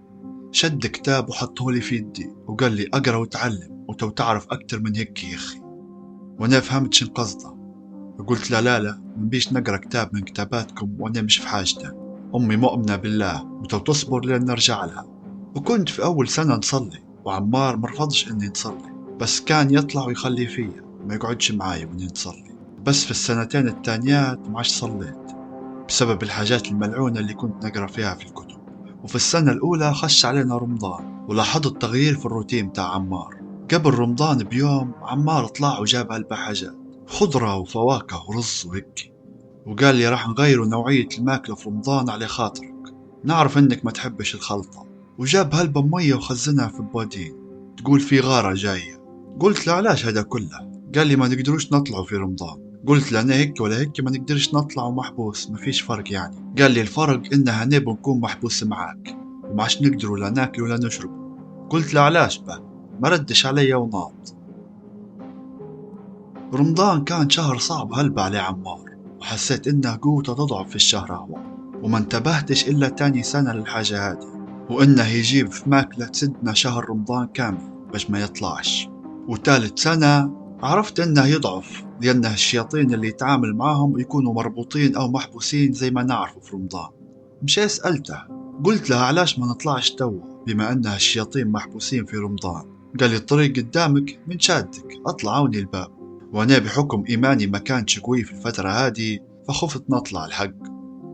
شد كتاب وحطه لي في يدي وقال لي اقرا وتعلم وتو تعرف اكتر من هيك يا اخي. وانا فهمت شن قصده، وقلت له لا منبيش نقرا كتاب من كتاباتكم وانا مش في حاجته، امي مؤمنة بالله وتو تصبر لين نرجع لها. وكنت في اول سنة نصلي، وعمار مرفضش اني نصلي، بس كان يطلع ويخلي فيا ما يقعدش معاي واني نصلي. بس في السنتين التانيات ما عادش صليت بسبب الحاجات الملعونة اللي كنت نقرا فيها في الكتب. وفي السنة الأولى خش علينا رمضان، ولاحظت تغيير في الروتين تاع عمار. قبل رمضان بيوم عمار طلع وجاب هلبة حاجات، خضرة وفواكه ورز وهيك، وقال لي راح نغيروا نوعية الماكلة في رمضان على خاطرك، نعرف انك ما تحبش الخلطة. وجاب هلبة مية وخزنها في بوادين، تقول في غارة جاية. قلت له علاش هذا كله؟ قال لي ما نقدروش نطلعوا في رمضان. قلت له انا هيك ولا هيك ما نقدرش نطلع ومحبوس، ما فيش فرق يعني. قال لي الفرق ان هني بنكون محبوس معاك وما عادش نقدروا لا ناكل ولا نشرب. قلت له علاش به؟ ما ردش علي وناط. رمضان كان شهر صعب هلبة على عمار، وحسيت انه قوته تضعف في الشهر هو، وما انتبهتش الا تاني سنة للحاجة هذه، وانه يجيب في ماكلة تسدنا شهر رمضان كامل باش ما يطلعش. وثالث سنة عرفت انه يضعف لانه الشياطين اللي يتعامل معهم يكونوا مربوطين او محبوسين زي ما نعرفوا في رمضان. مشي سألته، قلت له علاش ما نطلعش توا بما انه الشياطين محبوسين في رمضان؟ قال لي الطريق قدامك من شادك، اطلع عوني الباب. وانا بحكم ايماني ما كانش قوي في الفترة هذه فخفت نطلع الحق،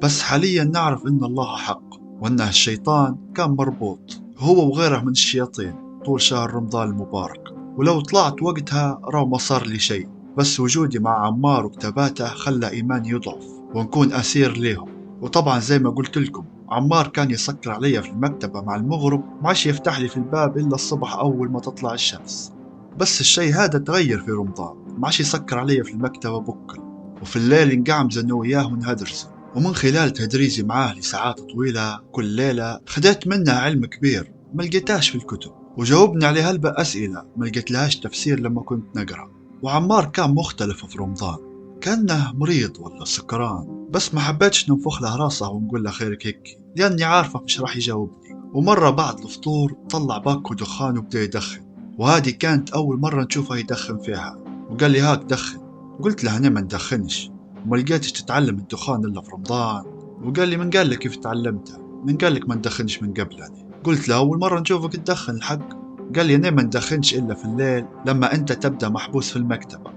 بس حاليا نعرف ان الله حق وانه الشيطان كان مربوط هو وغيره من الشياطين طول شهر رمضان المبارك. ولو طلعت وقتها راو ما صار لي شيء، بس وجودي مع عمار وكتاباته خلى ايماني يضعف ونكون اسير ليهم. وطبعا زي ما قلت لكم عمار كان يسكر علي في المكتبة مع المغرب، معش يفتح لي في الباب الا الصبح اول ما تطلع الشمس. بس الشي هذا تغير في رمضان، معش يسكر علي في المكتبة بكل، وفي الليل نقعمز انا وياه ونهدرسه. ومن خلال تدريسي معاه لساعات طويلة كل ليلة خدت منه علم كبير ما لقيتاش في الكتب، وجاوبني على هلبة أسئلة ما لقيتلهاش تفسير لما كنت نقرأ. وعمار كان مختلف في رمضان، كأنه مريض ولا سكران، بس ما حبيتش ننفخ له راسه ونقول له خيرك هيك لأني عارفه مش راح يجاوبني. ومرة بعد الفطور طلع باكو دخان وبدأ يدخن، وهذه كانت أول مرة نشوفه يدخن فيها، وقال لي هاك دخن. قلت له أنا ما ندخنش وما لقيتش تتعلم الدخان إلا في رمضان. وقال لي من قال لك كيف تعلمته؟ من قال لك ما ندخنش من قبل يعني؟ قلت له أول مرة نشوفك تدخن الحق. قال لي أنا ما ندخنش إلا في الليل لما أنت تبدأ محبوس في المكتبة.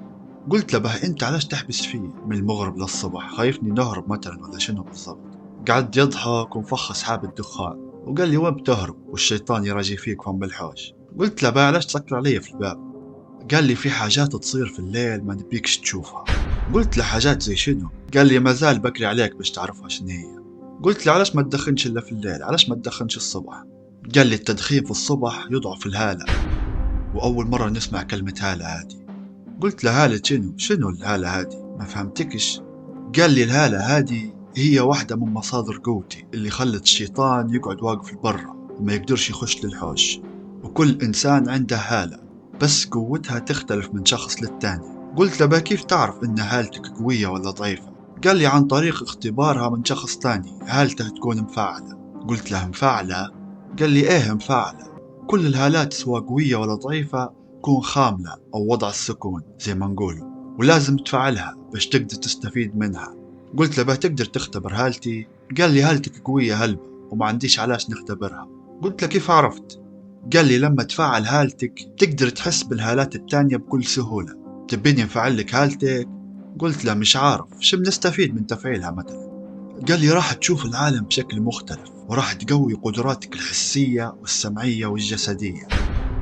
قلت له به أنت علاش تحبس فيه من المغرب للصبح؟ خايفني نهرب مثلا ولا شنو بالضبط؟ قعد يضحك ونفخ أصحاب الدخان وقال لي وين بتهرب والشيطان يراجي فيك فم بالحوش؟ قلت له به علاش تسكر علي في الباب؟ قال لي في حاجات تصير في الليل ما نبيكش تشوفها. قلت له حاجات زي شنو؟ قال لي ما زال بكري عليك باش تعرفها شنو هي. قلت له علاش ما تدخنش الا في الليل؟ علاش ما تدخنش الصبح؟ قال لي التدخين في الصبح يضعف الهالة، واول مرة نسمع كلمة هالة هذه. قلت له هالة شنو الهالة هذه؟ ما فهمتكش. قال لي الهالة هذه هي واحدة من مصادر قوتي اللي خلت الشيطان يقعد واقف لبرا وما يقدرش يخش للحوش. وكل انسان عنده هالة بس قوتها تختلف من شخص للتاني. قلت له كيف تعرف ان هالتك قوية ولا ضعيفة؟ قال لي عن طريق اختبارها من شخص تاني هالته تكون مفاعلة. قلت له مفاعلة؟ قال لي ايه مفاعلة، كل الهالات سواء قوية ولا ضعيفة تكون خاملة او وضع السكون زي ما نقولوا، ولازم تفعلها باش تقدر تستفيد منها. قلت له تقدر تختبر هالتي؟ قال لي هالتك قوية هلبة وما عنديش علاش نختبرها. قلت له كيف عرفت؟ قال لي لما تفعل هالتك تقدر تحس بالهالات التانية بكل سهولة. تبيني نفعل لك هالتك؟ قلت له مش عارف شو بنستفيد من تفعيلها مثلا. قال لي راح تشوف العالم بشكل مختلف، وراح تقوي قدراتك الحسية والسمعية والجسدية،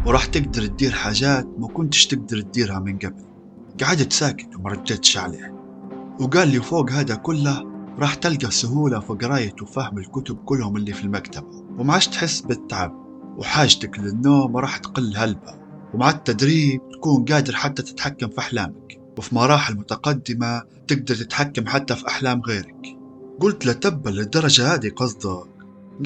وراح تقدر تدير حاجات ما كنتش تقدر تديرها من قبل. قعدت ساكت وما ردتش عليه، وقال لي فوق هذا كله راح تلقى سهولة في قراية وفهم الكتب كلهم اللي في المكتبة، وما عادش تحس بالتعب، وحاجتك للنوم راح تقل هلبة، ومع التدريب تكون قادر حتى تتحكم في أحلامك، وفي مراحل متقدمة تقدر تتحكم حتى في أحلام غيرك. قلت له تبا للدرجة هذه قصدك؟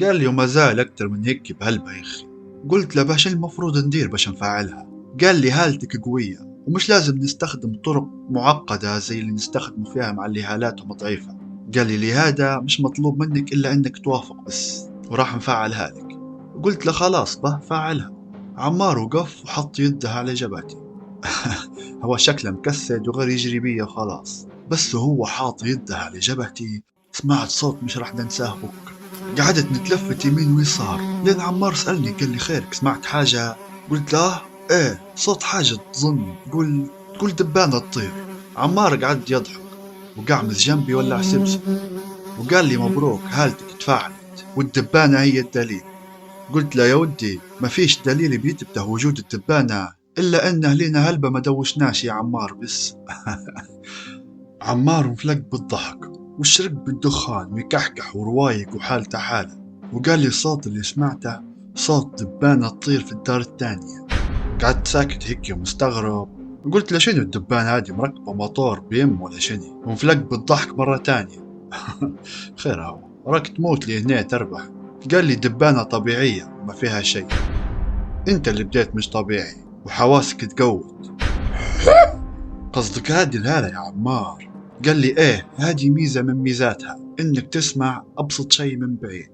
قال لي وما زال أكتر من هيك بهلبة يا أخي. قلت له باش المفروض ندير باش نفعلها؟ قال لي هالتك قوية ومش لازم نستخدم طرق معقدة زي اللي نستخدم فيها مع اللي هالاتهم ضعيفة. قال لي لهذا مش مطلوب منك إلا أنك توافق بس وراح نفعلها لك. قلت له خلاص به فعلها. عمار وقف وحط يده على جبهتي. هو شكله مكسد وغير يجري بيا خلاص، بس هو حاط يده على جبهتي سمعت صوت مش راح ننساه بكرة. قعدت نتلفت يمين ويسار لين عمار سألني قال لي خيرك سمعت حاجة؟ قلت له ايه صوت حاجة تظن تقول دبانة تطير. عمار قعد يضحك وقعمز جنبي ولع سمسم وقال لي مبروك هالتك تفاعلت والدبانة هي الدليل. قلت له يا ودي ما فيش دليل بيثبته وجود الدبانة إلا أنه لينا هلبة ما دوشناش يا عمار بس. عمار انفلق بالضحك والشرق بالدخان ويكحكح وروايق وحالته حاله، وقال لي الصوت اللي سمعته صوت دبانة تطير في الدار الثانية. قعدت ساكت هيك ومستغرب، قلت له شنو الدبانة هذه مركبة موتور بيم ولا شنو؟ وانفلق بالضحك مرة تانية. خير هو راك تموت لي هنا تربح. قال لي دبانة طبيعية وما فيها شيء، انت اللي بديت مش طبيعي وحواسك تقوت. قصدك هذه الهالة يا عمار؟ قال لي ايه هذه ميزة من ميزاتها انك تسمع ابسط شيء من بعيد،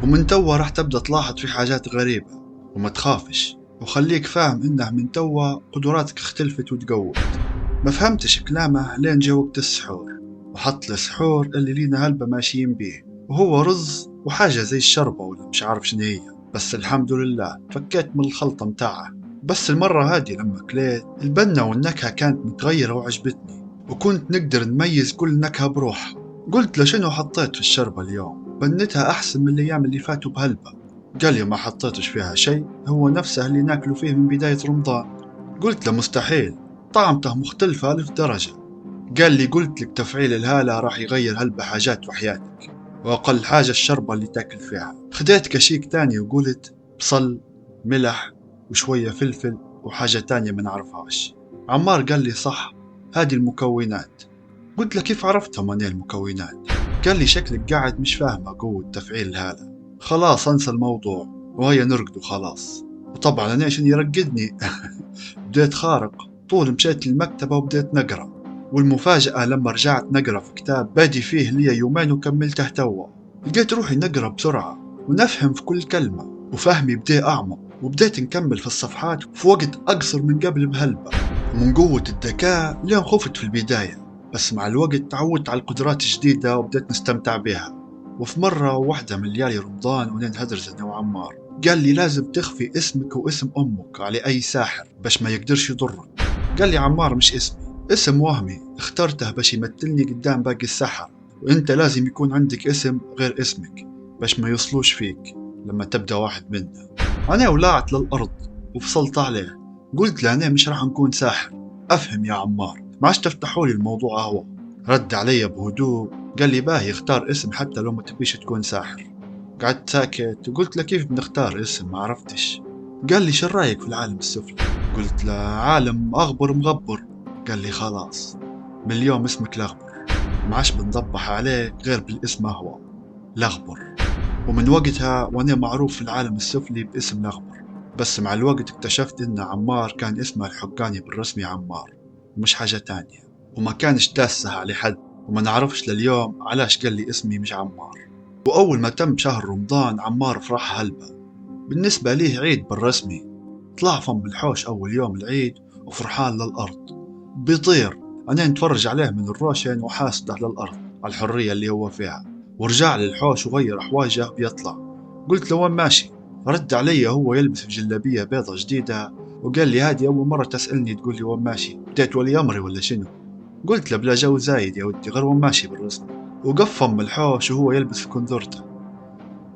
ومن توا راح تبدأ تلاحظ في حاجات غريبة، وما تخافش وخليك فاهم انه من توا قدراتك اختلفت وتقوت. ما فهمتش كلامه لين جا وقت السحور، وحط السحور اللي لينا هلبة ماشيين بيه، وهو رز وحاجة زي الشربة ولا مش عارف شنو هي، بس الحمد لله فكيت من الخلطة متاعه. بس المرة هذه لما كليت البنة والنكهة كانت متغيرة وعجبتني، وكنت نقدر نميز كل نكهة بروحها. قلت له شنو حطيت في الشربة اليوم؟ بنتها أحسن من الأيام اللي فاتوا بهلبة. قال لي ما حطيتش فيها شيء، هو نفسه اللي ناكله فيه من بداية رمضان. قلت له مستحيل طعمته مختلفة 1000 درجة. قال لي قلت لك تفعيل الهالة راح يغير هلبة حاجات وحياتك، وأقل حاجة الشربة اللي تاكل فيها. خديت كشيك تاني وقلت بصل ملح وشوية فلفل وحاجة تانية ما نعرفهاش. عمار قال لي صح هذه المكونات. قلت له كيف عرفتها ماني المكونات؟ قال لي شكلك قاعد مش فاهمة قوة تفعيل الهالة. خلاص انسى الموضوع وهيا نرقد وخلاص. وطبعا انا عشان يرقدني بديت خارق طول مشيت للمكتبة وبديت نقرأ، والمفاجأة لما رجعت نقرأ في كتاب بادي فيه لي يومين وكملته توا، لقيت روحي نقرأ بسرعة ونفهم في كل كلمة وفهمي بدأ أعمق، وبديت نكمل في الصفحات في وقت أقصر من قبل بهلبة. ومن قوة الذكاء لين خفت في البداية، بس مع الوقت تعودت على القدرات الجديدة وبديت نستمتع بها. وفي مرة واحدة من ليالي رمضان وننهدرز أنا وعمار قال لي لازم تخفي اسمك واسم أمك على أي ساحر باش ما يقدرش يضرك. قال لي عمار مش اسمي، اسم وهمي اخترته باش يمثلني قدام باقي السحر، وانت لازم يكون عندك اسم غير اسمك باش ما يوصلوش فيك لما تبدأ واحد منا. أنا ولعت للأرض وفصلت عليه، قلت له أنا مش راح نكون ساحر، أفهم يا عمار ما عادش تفتحوا لي الموضوع هو. رد علي بهدوء قال لي باهي اختار اسم حتى لو ما تبيش تكون ساحر. قعدت ساكت وقلت له كيف بنختار اسم ما عرفتش. قال لي شو رايك في العالم السفلي؟ قلت له عالم أغبر مغبر. قال لي خلاص من اليوم اسمك الأغبر، ما عادش بنضبح عليك غير بالاسم هو الأغبر. ومن وقتها وانا معروف في العالم السفلي باسم الأغبر. بس مع الوقت اكتشفت ان عمار كان اسمه الحقاني بالرسمي عمار ومش حاجة تانية، وما كانش داسها على حد، وما نعرفش لليوم علاش قال لي اسمي مش عمار. وأول ما تم شهر رمضان عمار فرح هلبة، بالنسبة ليه عيد بالرسمي. طلع فم الحوش أول يوم العيد وفرحان للأرض بيطير، أنا نتفرج عليه من الروشن وحاسده للأرض على الحرية اللي هو فيها. ورجع للحوش وغير أحواجه بيطلع. قلت له وين ماشي؟ رد علي هو يلبس في جلابية بيضة جديدة وقال لي هذه أول مرة تسألني تقول لي وين ماشي، بديت ولي أمري ولا شنو؟ قلت له بلا جو زايد يا ودي غير وين ماشي بالرسم. وقف فم الحوش وهو يلبس في كنذرته.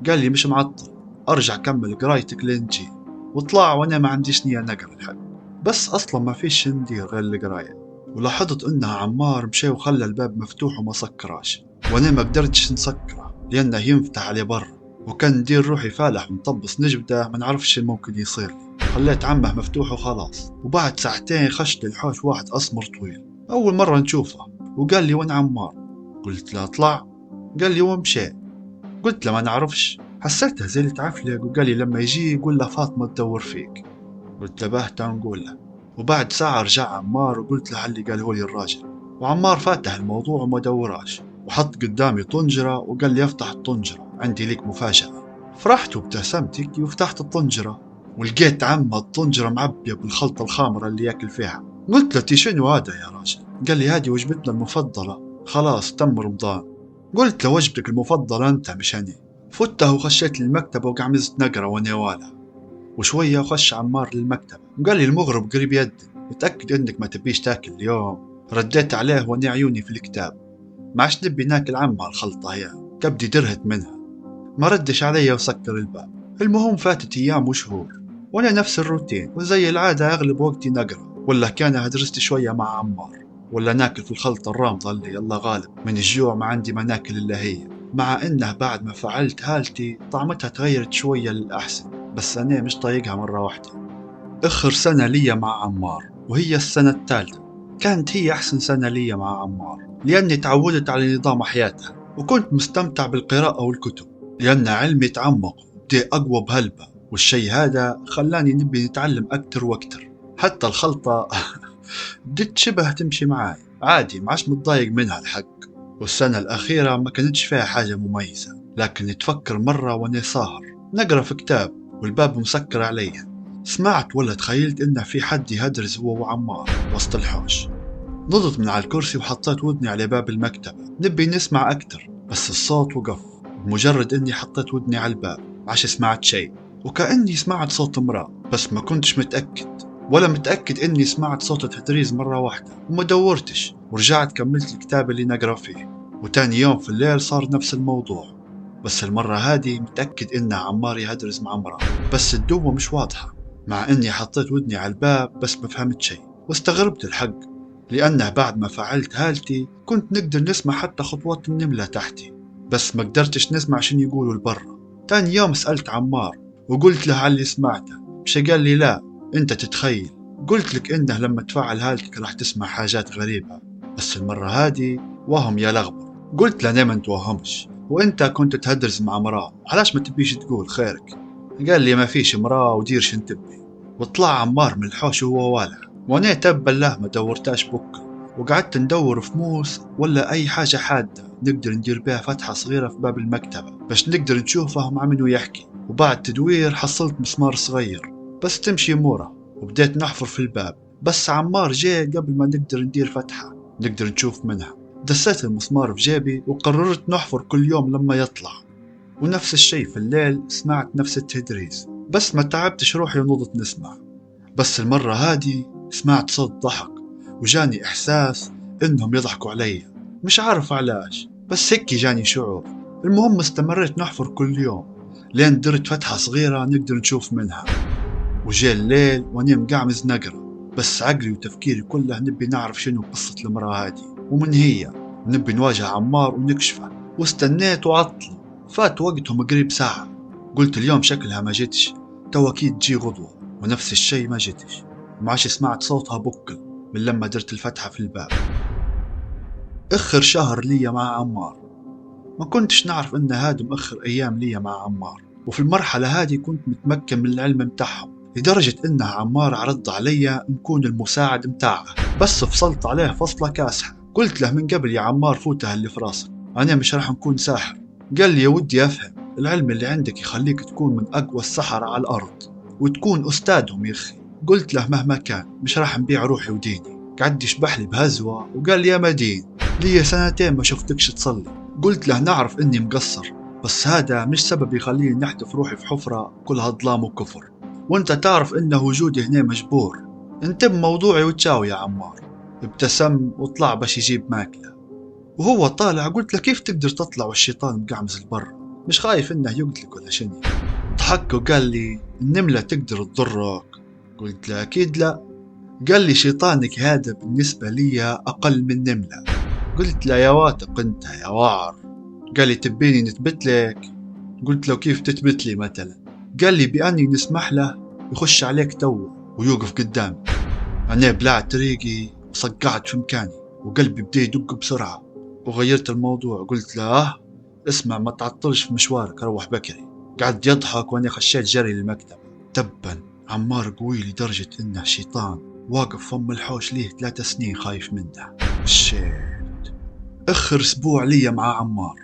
قال لي مش معطل أرجع كمل قرايتك لين تجي. وطلع وأنا ما عنديش نية نقرا الحق، بس أصلا ما فيش ندير غير القراية. ولاحظت انها عمار مشي وخلى الباب مفتوح وما سكراش، وانا ما قدرتش نسكره لانه ينفتح عليه برا، وكان ندير روحي فالح ونطبس نجبده ما نعرفش شو ممكن يصير لي. خليت عمه مفتوح وخلاص. وبعد ساعتين خش للحوش واحد اسمر طويل اول مره نشوفه، وقال لي وين عمار؟ قلت له اطلع. قال لي وين مشي؟ قلت له ما نعرفش. حسيته زي اللي تعفلق، وقال لي لما يجي يقول له فاطمه تدور فيك. قلت له بهتا نقول له. وبعد ساعة رجع عمار وقلت له علي قاله لي الراجل، وعمار فاتح الموضوع وما دوراش، وحط قدامي طنجرة وقال لي افتح الطنجرة عندي ليك مفاجأة. فرحت وابتسمت هيك وفتحت الطنجرة، ولقيت عمه الطنجرة معبية بالخلطة الخامرة اللي ياكل فيها. قلت له تي شنو هذا يا راجل؟ قال لي هذه وجبتنا المفضلة، خلاص تم رمضان. قلت له وجبتك المفضلة انت مش أنا. فته وخشيت للمكتبة وقعمزت نقرة وانا والع. وشوية وخش عمار للمكتب وقال لي المغرب قريب يدك، متأكد انك ما تبيش تاكل اليوم؟ رديت عليه وانا عيوني في الكتاب، ما عادش نبي ناكل عمها الخلطة هي، كبدي درهت منها. ما ردش علي وسكر الباب. المهم فاتت ايام وشهور وانا نفس الروتين، وزي العادة اغلب وقتي نقرا، ولا كان هدرست شوية مع عمار، ولا ناكل في الخلطة الرامضة اللي الله غالب من الجوع ما عندي ما ناكل الا هي. مع انه بعد ما فعلت هالتي طعمتها تغيرت شوية للأحسن، بس أنا مش طايقها مرة واحدة. آخر سنة لي مع عمار وهي السنة الثالثة، كانت هي أحسن سنة لي مع عمار، لأني تعودت على نظام حياتها وكنت مستمتع بالقراءة والكتب، لأن علمي تعمق وبدي أقوى بهلبة، والشي هذا خلاني نبي نتعلم أكتر وأكتر. حتى الخلطة بدت شبه تمشي معاي عادي، معاش متضايق منها الحق. والسنة الأخيرة ما كانتش فيها حاجة مميزة، لكن تفكر مرة وأنا ساهر نقرأ في كتاب والباب مسكر علي، سمعت ولا تخيلت إنه في حد يهدرز هو وعمار وسط الحوش. نضت من على الكرسي وحطيت ودني على باب المكتبة نبي نسمع أكتر، بس الصوت وقف. بمجرد إني حطيت ودني على الباب عاش سمعت شيء، وكأني سمعت صوت امرأة، بس ما كنتش متأكد، ولا متأكد إني سمعت صوت التدريز مرة واحدة وما دورتش، ورجعت كملت الكتاب اللي نقرأ فيه. وتاني يوم في الليل صار نفس الموضوع، بس المرة هذه متأكد إنه عمار يهدرز مع امرأة، بس الدوة مش واضحة. مع إني حطيت ودني على الباب بس ما فهمت شيء، واستغربت الحق، لأنه بعد ما فعلت هالتي كنت نقدر نسمع حتى خطوات النملة تحتي، بس ما قدرتش نسمع شنو يقولوا لبرا. تاني يوم سألت عمار وقلت له على اللي سمعته، مش قال لي لا انت تتخيل. قلت لك انه لما تفعل هالتك راح تسمع حاجات غريبة، بس المرة هذه وهم يا لغبر. قلت له ما نتوهمش، وانت كنت تهدرز مع مراه، علاش ما تبيش تقول خيرك؟ قال لي ما فيش مراه ودير شن تبي. وطلع عمار من الحوش وهو والع، وانا تبا له ما دورتاش بكل، وقعدت ندور في موس ولا اي حاجة حادة نقدر ندير بها فتحة صغيرة في باب المكتبة باش نقدر نشوفه مع منو يحكي. وبعد تدوير حصلت مسمار صغير بس تمشي اموره، وبديت نحفر في الباب، بس عمار جاء قبل ما نقدر ندير فتحة نقدر نشوف منها. دسيت المسمار في جيبي وقررت نحفر كل يوم لما يطلع. ونفس الشي في الليل سمعت نفس التدريس، بس ما تعبتش روحي ونضت نسمع. بس المرة هذه سمعت صوت ضحك، وجاني إحساس إنهم يضحكوا علي، مش عارف علاش بس هيك جاني شعور. المهم استمريت نحفر كل يوم لين درت فتحة صغيرة نقدر نشوف منها. وجاء الليل واني مقعمز نقرا، بس عقلي وتفكيري كله نبي نعرف شنو قصة المرأة هذه ومن هي، ونبي نواجه عمار ونكشفه. واستنيت وعطل، فات وقتهم قريب ساعة. قلت اليوم شكلها ما جتش، تو أكيد تجي غدوة، ونفس الشي ما جتش، ومعاش سمعت صوتها بكل من لما درت الفتحة في الباب. اخر شهر لي مع عمار، ما كنتش نعرف ان هادم مأخر ايام لي مع عمار، وفي المرحلة هذه كنت متمكن من العلم متاعهم لدرجة انه عمار عرض علي نكون المساعد متاعه، بس فصلت عليه فصلة كاسحة. قلت له من قبل يا عمار فوتها اللي في راسك، انا مش راح نكون ساحر. قال لي يا ودي افهم، العلم اللي عندك يخليك تكون من اقوى السحرة على الارض وتكون استاذهم يا اخي. قلت له مهما كان مش راح نبيع روحي وديني. قعد يشبح لي بهزوة وقال لي يا مدين لي سنتين ما شفتكش تصلي. قلت له نعرف اني مقصر، بس هذا مش سبب يخليني نحدف روحي في حفرة كلها ظلام وكفر، وانت تعرف ان وجودي هنا مجبور. انتب موضوعي وتشاو يا عمار. ابتسم وطلع باش يجيب ماكلة، وهو طالع قلت له كيف تقدر تطلع والشيطان مقعمز البر؟ مش خايف انه يقتلك ولا شنو؟ ضحك وقال لي النملة تقدر تضرك. قلت له اكيد لا، قال لي شيطانك هذا بالنسبة لي أقل من نملة. قلت له يا واثق أنت يا وعر. قال لي تبيني نثبت لك؟ قلت له كيف تثبت لي مثلا؟ قال لي بأني نسمح له يخش عليك تو ويوقف قدامي. أنا بلعت طريقي وصقعت في مكاني وقلبي بدي يدق بسرعة، وغيرت الموضوع. قلت له اسمع ما تعطلش في مشوارك، روح بكري. قعد يضحك وأنا خشيت جري للمكتب. تبا عمار قوي لدرجة إنه شيطان واقف فم الحوش ليه 3 سنين خايف منه. شيت. اخر اسبوع لي مع عمار،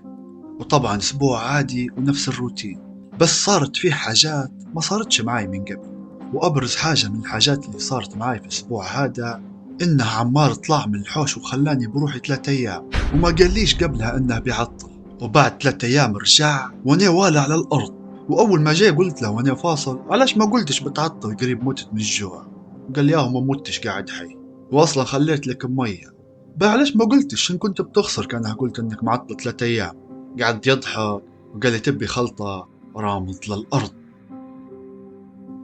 وطبعا اسبوع عادي ونفس الروتين، بس صارت فيه حاجات ما صارتش معاي من قبل. وابرز حاجة من الحاجات اللي صارت معاي في الاسبوع هذا انه عمار طلع من الحوش وخلاني بروحي 3 ايام، وما قاليش قبلها انه بيعطل. وبعد 3 ايام رجع وانا والع على الارض، واول ما جاي قلت له وانا فاصل علاش ما قلتش بتعطل قريب متت من الجوع؟ قال لي ما متش قاعد حي، واصلا خليت لك مية. بقى علاش ما قلتش ان كنت بتخسر كان قلت انك معطل 3 ايام؟ قعد يضحك وقال لي تبي خلطة، رامض للأرض.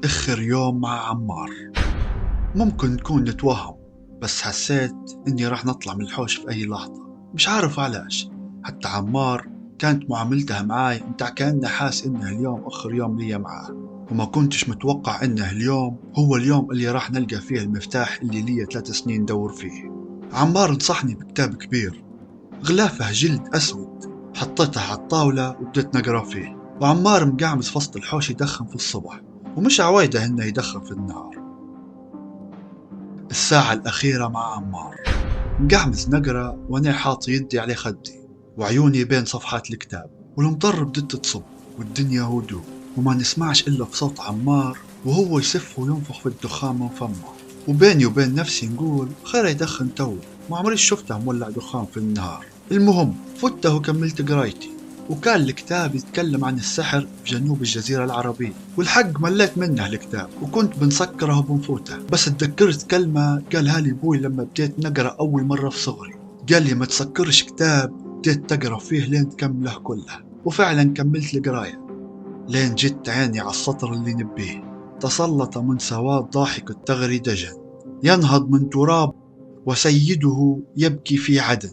آخر يوم مع عمار. ممكن نكون نتوهم، بس حسيت إني راح نطلع من الحوش في أي لحظة، مش عارف علاش. حتى عمار كانت معاملتها معاي متاع كأنه حاس إنه اليوم آخر يوم لي معاه، وما كنتش متوقع إنه اليوم هو اليوم اللي راح نلقى فيه المفتاح اللي لي 3 سنين ندور فيه. عمار نصحني بكتاب كبير غلافه جلد أسود، حطيته على الطاولة وبدأت نقرأ فيه. وعمار مقعمز في وسط الحوش يدخن في الصبح، ومش عوايده إنه يدخن في النهار. الساعة الأخيرة مع عمار، مقعمز نقرأ وأنا حاط يدي على خدي وعيوني بين صفحات الكتاب، والمطر بدت تصب والدنيا هدوء، وما نسمعش إلا في صوت عمار وهو يسف وينفخ في الدخان من فمه. وبيني وبين نفسي نقول خير يدخن تو، ما عمري شفته مولع دخان في النهار. المهم فته وكملت قرايتي، وكان الكتاب يتكلم عن السحر في جنوب الجزيرة العربية، والحق مليت منه الكتاب وكنت بنسكره وبنفوته. بس اتذكرت كلمة قالها لي ابوي لما بديت نقرأ أول مرة في صغري، قال لي ما تسكرش كتاب بديت تقرأ فيه لين تكمله كله. وفعلا كملت القراية لين جت عيني على السطر اللي نبيه: تسلط من سواد ضاحك الثغر دجن، ينهض من تراب وسيده يبكي في عدن.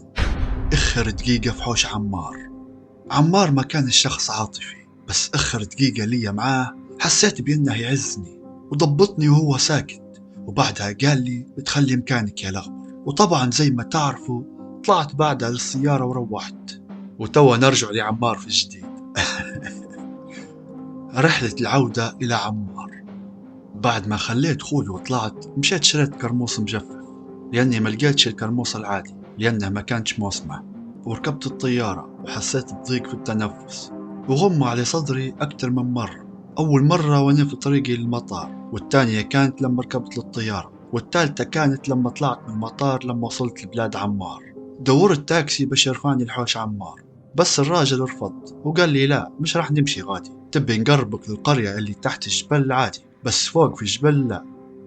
اخر دقيقة في حوش عمار. عمار ما كان الشخص عاطفي، بس اخر دقيقة لي معاه حسيت بأنه يعزني وضبطني وهو ساكت، وبعدها قال لي بتخلي مكانك يا لغبر. وطبعا زي ما تعرفوا طلعت بعدها للسيارة وروحت. وتوا نرجع لعمار في الجديد. رحلة العودة إلى عمار. بعد ما خليت خوي وطلعت مشيت شريت كرموس مجفف، لأني ما لقيتش الكرموس العادي لأنه ما كانش موسمه. وركبت الطيارة وحسيت بضيق في التنفس وغم على صدري أكتر من مرة. أول مرة وأنا في طريقي للمطار، والتانية كانت لما ركبت للطيارة، والتالتة كانت لما طلعت من المطار لما وصلت لبلاد عمار. دورت تاكسي باش يرفعني الحوش عمار، بس الراجل رفض وقال لي لا مش راح نمشي غادي، تبي نقربك للقرية اللي تحت الجبل عادي بس فوق في الجبل لا.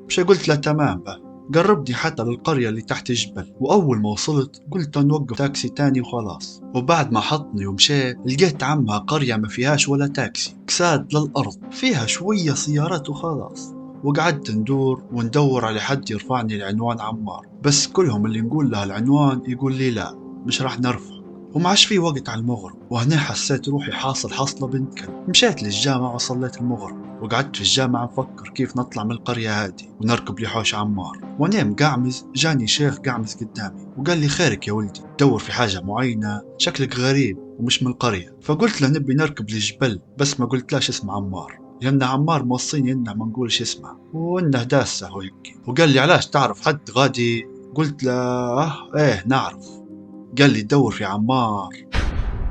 مش قلت له تمام به، قربني حتى للقرية اللي تحت الجبل، وأول ما وصلت قلت نوقف تاكسي تاني وخلاص. وبعد ما حطني ومشيت لقيت عمها قرية ما فيهاش ولا تاكسي، كساد للأرض فيها شوية سيارات وخلاص. وقعدت ندور على حد يرفعني لعنوان عمار، بس كلهم اللي نقول له العنوان يقول لي لا مش راح نرفع، وما عادش في وقت على المغرب. وهنا حسيت روحي حاصل حصلة بنت كلب. مشيت للجامعة وصليت المغرب، وقعدت في الجامعة نفكر كيف نطلع من القرية هذه ونركب لحوش عمار. وانا مقعمز جاني شيخ قعمز قدامي وقال لي خيرك يا ولدي، تدور في حاجة معينة؟ شكلك غريب ومش من القرية. فقلت له نبي نركب للجبل، بس ما قلتلاش اسم عمار لأن عمار موصيني إنه ما نقولش اسمه وإنه داسه وهيك. وقال لي علاش تعرف حد غادي؟ قلت له إيه نعرف. قال لي دور في عمار.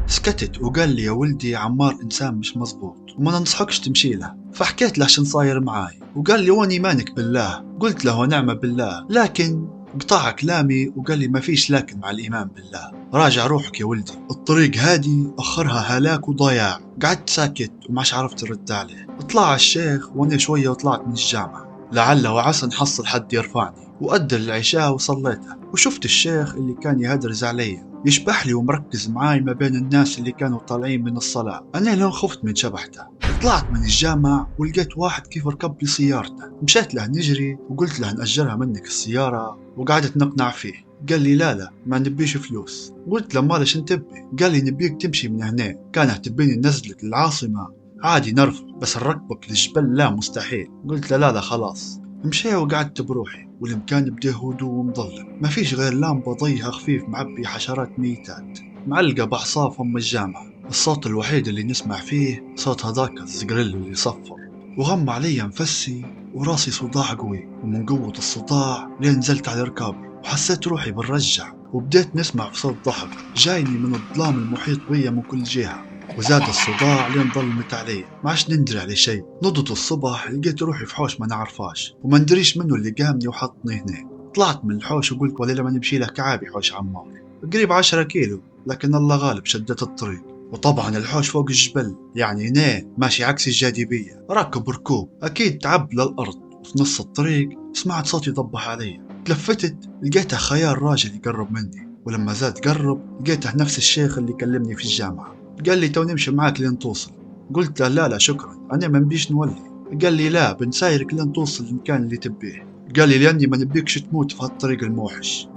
سكتت وقال لي يا ولدي عمار إنسان مش مزبوط وما ننصحكش تمشي له. فحكيت له شن صاير معاي، وقال لي وان إيمانك بالله؟ قلت له ونعم بالله، لكن قطع كلامي وقال لي ما فيش لكن مع الإيمان بالله، راجع روحك يا ولدي، الطريق هادي أخرها هلاك وضياع. قعدت ساكت وماش عرفت أرد عليه. طلع الشيخ وانا شوية وطلعت من الجامعة، لعل وعسى نحصل حد يرفعني. وأدى العشاء وصليتها، وشفت الشيخ اللي كان يهدرز علي يشبح لي ومركز معاي ما بين الناس اللي كانوا طالعين من الصلاة. أنا لو خفت من شبحته طلعت من الجامع ولقيت واحد كيف ركب لي سيارته، مشيت له نجري وقلت له نأجرها منك السيارة، وقعدت نقنع فيه. قال لي لا ما نبيش فلوس. قلت له مالش نتبي؟ قال لي نبيك تمشي من هنا، كانه تبيني ننزلك للعاصمة عادي نرفع، بس نركبك للجبل لا مستحيل. قلت له لا خلاص. مشي وقعدت بروحي والمكان بده هدوء ومظلم، ما فيش غير لامبة ضيها خفيف معبي حشرات ميتات معلقة بأعصاف أم الجامعة. الصوت الوحيد اللي نسمع فيه صوت هذاك الزقريل اللي يصفر. وغم علي انفسي وراسي صداع قوي، ومن قوة الصداع لين نزلت على ركابي وحسيت روحي بالرجع، وبديت نسمع في صوت ضحك جايني من الظلام المحيط بيا من كل جهة. وزاد الصداع لين ظلمت علي، ما عادش ندري على شيء. نضت الصبح لقيت روحي في حوش ما نعرفاش وما ندريش منه اللي قامني وحطني هنا. طلعت من الحوش وقلت ولا لما نمشي له كعابي حوش عمار، قريب 10 كيلو، لكن الله غالب شدت الطريق. وطبعا الحوش فوق الجبل، يعني هنا ماشي عكس الجاذبية، راكب ركوب أكيد تعب للأرض. وفي نص الطريق سمعت صوت يضبح علي، تلفتت لقيته خيال راجل يقرب مني، ولما زاد قرب لقيته نفس الشيخ اللي كلمني في الجامعة. قال لي تو نمشي معاك لين توصل. قلت له لا شكرا أنا ما نبيش نولي. قال لي لا بنسايرك لين توصل المكان اللي تبيه. قال لي لأني ما نبيكش تموت في هالطريق الموحش.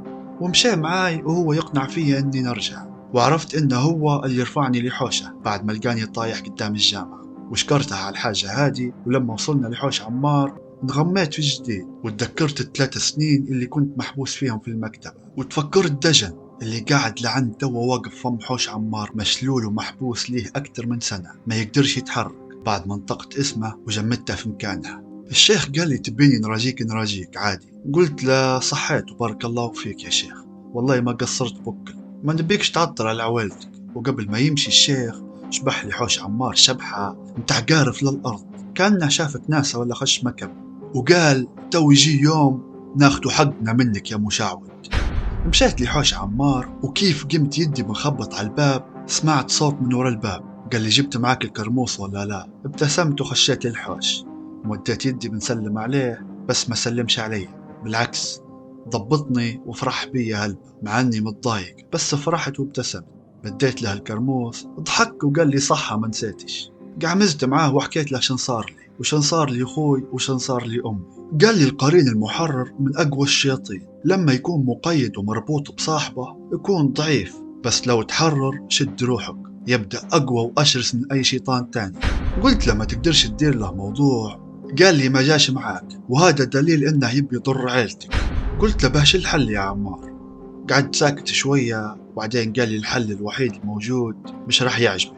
ومشي معاي وهو يقنع فيا اني نرجع، وعرفت انه هو اللي يرفعني لحوشه بعد ما لقاني طايح قدام الجامعة، وشكرتها على الحاجة هادي. ولما وصلنا لحوش عمار انغميت في جديد، وتذكرت ال3 سنين اللي كنت محبوس فيهم في المكتبة، وتفكرت دجن اللي قاعد لعند توا واقف فم حوش عمار مشلول ومحبوس ليه أكتر من سنة ما يقدرش يتحرك. بعد ما نطقت اسمه وجمدته في مكانها، الشيخ قال لي تبيني نراجيك عادي. قلت له صحيت وبارك الله فيك يا شيخ، والله ما قصرت بوكل، ما نبيكش تعطر على عويلتك. وقبل ما يمشي الشيخ شبح لي حوش عمار شبحة متاع قارف للأرض كأنه شافت ناسا ولا خش مكب، وقال تو يجي يوم ناخدو حقنا منك يا مشعوذ. مشيت لي حوش عمار وكيف قمت يدي بنخبط على الباب سمعت صوت من ورا الباب قال لي جبت معاك الكرموس ولا لا؟ ابتسمت وخشيت للحوش ومديت يدي بنسلم عليه، بس ما سلمش علي، بالعكس ضبطني وفرح بي هلبة مع اني متضايق، بس فرحت وابتسمت. مديت له الكرموس ضحك وقال لي صحة ما نسيتش. قعمزت معاه وحكيت له شن صار لي وشن صار لي اخوي وشن صار لي امي. قال لي القرين المحرر من اقوى الشياطين، لما يكون مقيد ومربوط بصاحبه يكون ضعيف، بس لو تحرر شد روحك يبدأ أقوى وأشرس من أي شيطان تاني. قلت له ما تقدرش تدير له موضوع. قال لي ما جاش معاك وهذا دليل إنه يبي يضر عيلتك. قلت له باش الحل يا عمار. قعدت ساكت شوية وبعدين قال لي الحل الوحيد الموجود مش راح يعجبك.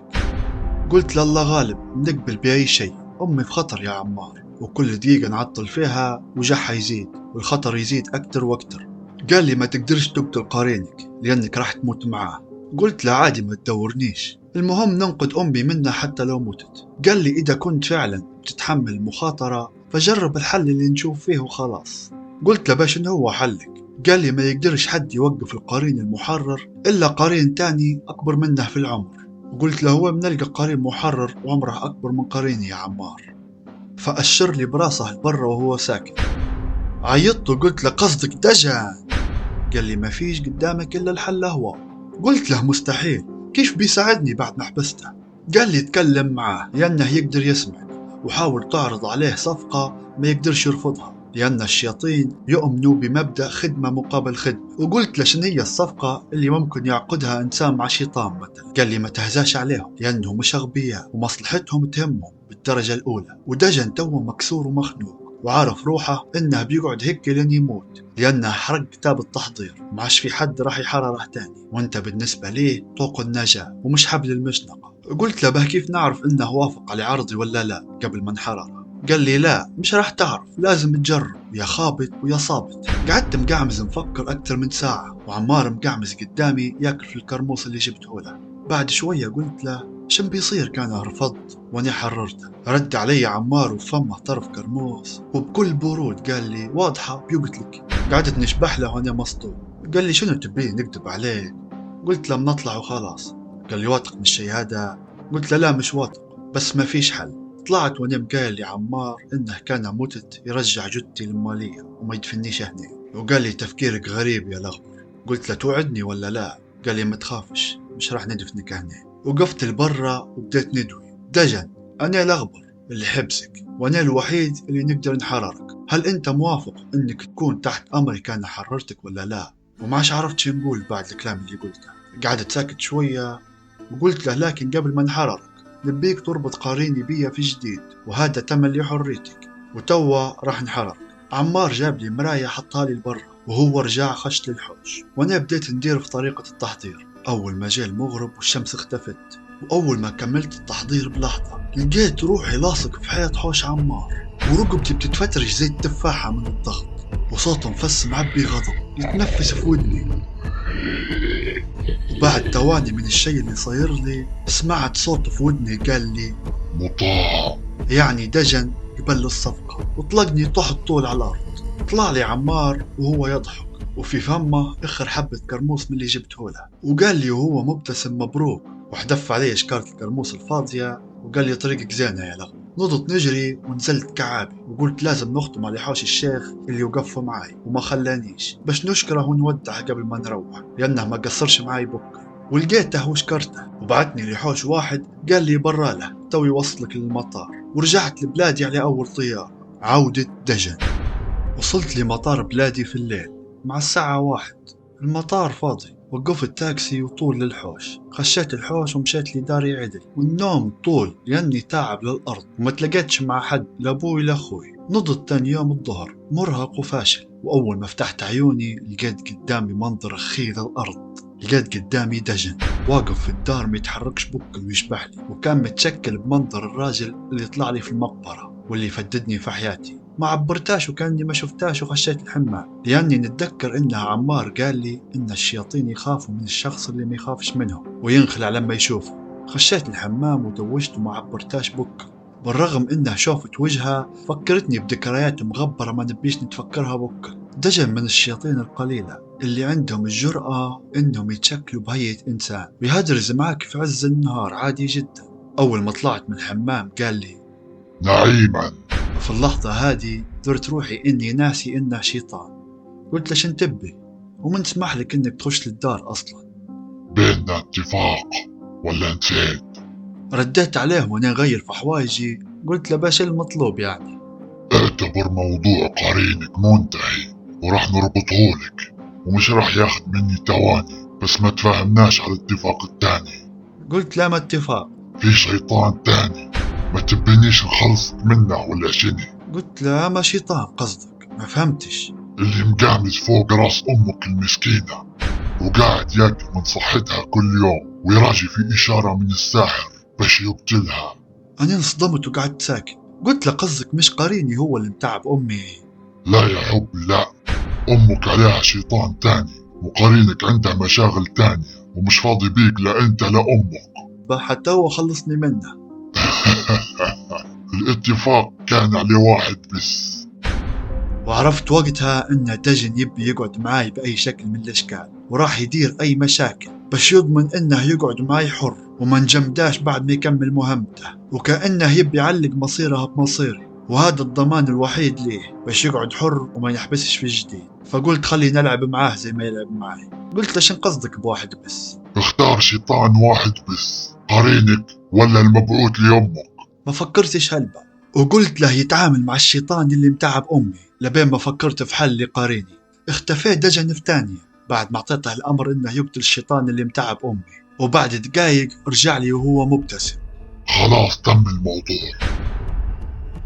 قلت له الله غالب نقبل بأي شيء، أمي في خطر يا عمار وكل دقيقة نعطل فيها وجعها يزيد والخطر يزيد أكتر وأكتر. قال لي ما تقدرش تقتل قرينك لأنك راح تموت معاه. قلت له عادي ما تدورنيش، المهم ننقذ أمي منها حتى لو متت. قال لي إذا كنت فعلا بتتحمل المخاطرة فجرب الحل اللي نشوف فيه وخلاص. قلت له باش إنه هو حلك. قال لي ما يقدرش حد يوقف القرين المحرر إلا قرين تاني أكبر منه في العمر. وقلت له هو بنلقى قرين محرر وعمره أكبر من قريني يا عمار. فأشر لي براسه لبرا وهو ساكت. عيطت وقلت له قصدك دجن؟ قال لي ما فيش قدامك إلا الحل هو. قلت له مستحيل، كيف بيساعدني بعد ما حبسته؟ قال لي اتكلم معاه لأنه يقدر يسمعك، وحاول تعرض عليه صفقة ما يقدرش يرفضها، لأن الشياطين يؤمنوا بمبدأ خدمة مقابل خدمة. وقلت له شنو هي الصفقة اللي ممكن يعقدها إنسان مع شيطان مثلا؟ قال لي ما تهزاش عليهم لأنهم مش أغبياء ومصلحتهم تهمهم بالدرجة الأولى، ودجن توه مكسور ومخنوق وعارف روحه إنه بيقعد هيك لين يموت لأنه حرق كتاب التحضير ومعش في حد راح يحرره تاني، وانت بالنسبة ليه طوق النجاة ومش حبل المشنقة. قلت له به كيف نعرف إنه وافق على عرضي ولا لا قبل ما نحرره؟ قال لي لا مش راح تعرف، لازم تجرب يا خابط ويا صابت. قعدت مقعمز مفكر أكثر من ساعة وعمار مقعمز قدامي ياكل في الكرموس اللي جبته له. بعد شوية قلت له شن بيصير كان رفضت واني حررته؟ رد علي عمار وفمه طرف كرموس وبكل برود قال لي واضحة بيقتلك. قعدت نشبح له وانا مسطول. قال لي شنو تبيه نكذب عليك؟ قلت له بنطلع وخلاص. قال لي واثق من الشي هذا؟ قلت له لا مش واثق بس ما فيش حل. طلعت وانا مقايل لعمار انه كان متت يرجع جثتي المالية وما يدفنيش هنا، وقال لي تفكيرك غريب يا لغبر. قلت له توعدني ولا لا؟ قال لي ما تخافش مش راح ندفنك هنا. وقفت لبرا وبديت ندوي دجن أنا الأغبر اللي حبسك، وأنا الوحيد اللي نقدر نحررك. هل أنت موافق إنك تكون تحت أمري كان حررتك ولا لا؟ وماش عرفت شو نقول بعد الكلام اللي قلته. قعدت ساكت شوية وقلت له لكن قبل ما نحررك نبيك تربط قاريني بيا في جديد، وهذا تمن لحريتك، وتوا راح نحررك. عمار جاب لي مراية حطها لي لبرا، وهو رجع خش للحوش، وانا بديت ندير في طريقة التحضير. اول ما جاء المغرب والشمس اختفت، واول ما كملت التحضير بلحظة لقيت روحي لاصق في حيط حوش عمار، ورقبتي بتتفترش زي التفاحة من الضغط، وصوته مفس معبي غضب يتنفس في ودني. وبعد تواني من الشي اللي صاير لي سمعت صوت في ودني قال لي مطاع، يعني دجن قبل الصفقة، وطلقني طحت طول على الأرض. طلع لي عمار وهو يضحك، وفي فمه اخر حبة كرموس من اللي جبته له، وقال لي وهو مبتسم مبروك، وحدف علي شكارة الكرموس الفاضية وقال لي طريقك زينة يا لغو. نضت نجري ونزلت كعابي، وقلت لازم نختم على حوش الشيخ اللي وقف معاي وما خلانيش باش نشكره ونودعه قبل ما نروح، لأنه ما قصرش معاي بكر. ولقيته وشكرته وبعتني لحوش واحد قال لي برا له توي وصلك للمطار، ورجعت لبلادي على أول طيارة عودة دجن. وصلت لمطار بلادي في الليل مع الساعة 1. المطار فاضي، وقفت تاكسي وطول للحوش. خشيت الحوش ومشيت لداري عدل، والنوم طول لأني تعب للأرض وما تلقيتش مع حد لا أبوي لا أخوي. نضت تاني يوم الظهر مرهق وفاشل، وأول ما فتحت عيوني لقيت قدامي منظر أخير الأرض. لقيت قدامي دجن واقف في الدار ميتحركش بكل ويشبح لي، وكان متشكل بمنظر الراجل اللي طلع لي في المقبرة واللي فددني في حياتي. ما عبرتاش وكاني ما شفتاش، وخشيت الحمام لاني نتذكر انها عمار قال لي ان الشياطين يخافوا من الشخص اللي ما يخافش منهم وينخلع لما يشوفه. خشيت الحمام وتوجت وما عبرتاش بكل، بالرغم انها شوفت وجهها فكرتني بذكريات مغبرة ما نبيش نتفكرها بكل. دجن من الشياطين القليلة اللي عندهم الجرأة انهم يتشكلوا بهيئة انسان ويهدرز معك في عز النهار عادي جدا. اول ما طلعت من الحمام قال لي نعيما. في اللحظة هذه درت روحي إني ناسي إنه شيطان. قلت له شن تبي ومن تسمح لك إنك تخش للدار أصلا؟ بيننا اتفاق ولا نسيت؟ رديت عليه وأنا غير في حوايجي، قلت له باش المطلوب يعني. اعتبر موضوع قرينك منتهي وراح نربطهولك، ومش راح ياخد مني تواني، بس ما تفاهمناش على الاتفاق التاني. قلت لا ما اتفاق. في شيطان تاني ما تبينيش نخلص منه ولا شني؟ قلت له ما شيطان قصدك، ما فهمتش. اللي مقامز فوق راس امك المسكينة وقاعد ياكل من صحتها كل يوم ويراجي في اشارة من الساحر باش يقتلها. أنا انصدمت وقعدت ساكت. قلت له قصدك مش قريني هو اللي متعب أمي؟ لا يا حبي لا، امك عليها شيطان تاني، وقرينك عنده مشاغل تانية ومش فاضي بيك لا انت لا امك. حتى هو خلصني منه. الاتفاق كان عليه واحد بس. وعرفت وقتها ان دجن يبي يقعد معاي بأي شكل من الأشكال، وراح يدير أي مشاكل باش يضمن انه يقعد معاي حر وما نجمداش بعد ما يكمل مهمته، وكأنه يبي يعلق مصيره بمصيري، وهذا الضمان الوحيد ليه باش يقعد حر وما يحبسش في الجديد. فقلت خلي نلعب معاه زي ما يلعب معاي. قلت له شن قصدك بواحد بس؟ اختار شيطان واحد بس، قرينك ولا المبعوث لأمك. ما فكرتش هلبا، وقلت له يتعامل مع الشيطان اللي متعب أمي لبين ما فكرت في حل لقريني. اختفى دجن في ثانية بعد ما اعطيته الأمر إنه يقتل الشيطان اللي متعب أمي، وبعد دقايق رجع لي وهو مبتسم. خلاص تم الموضوع.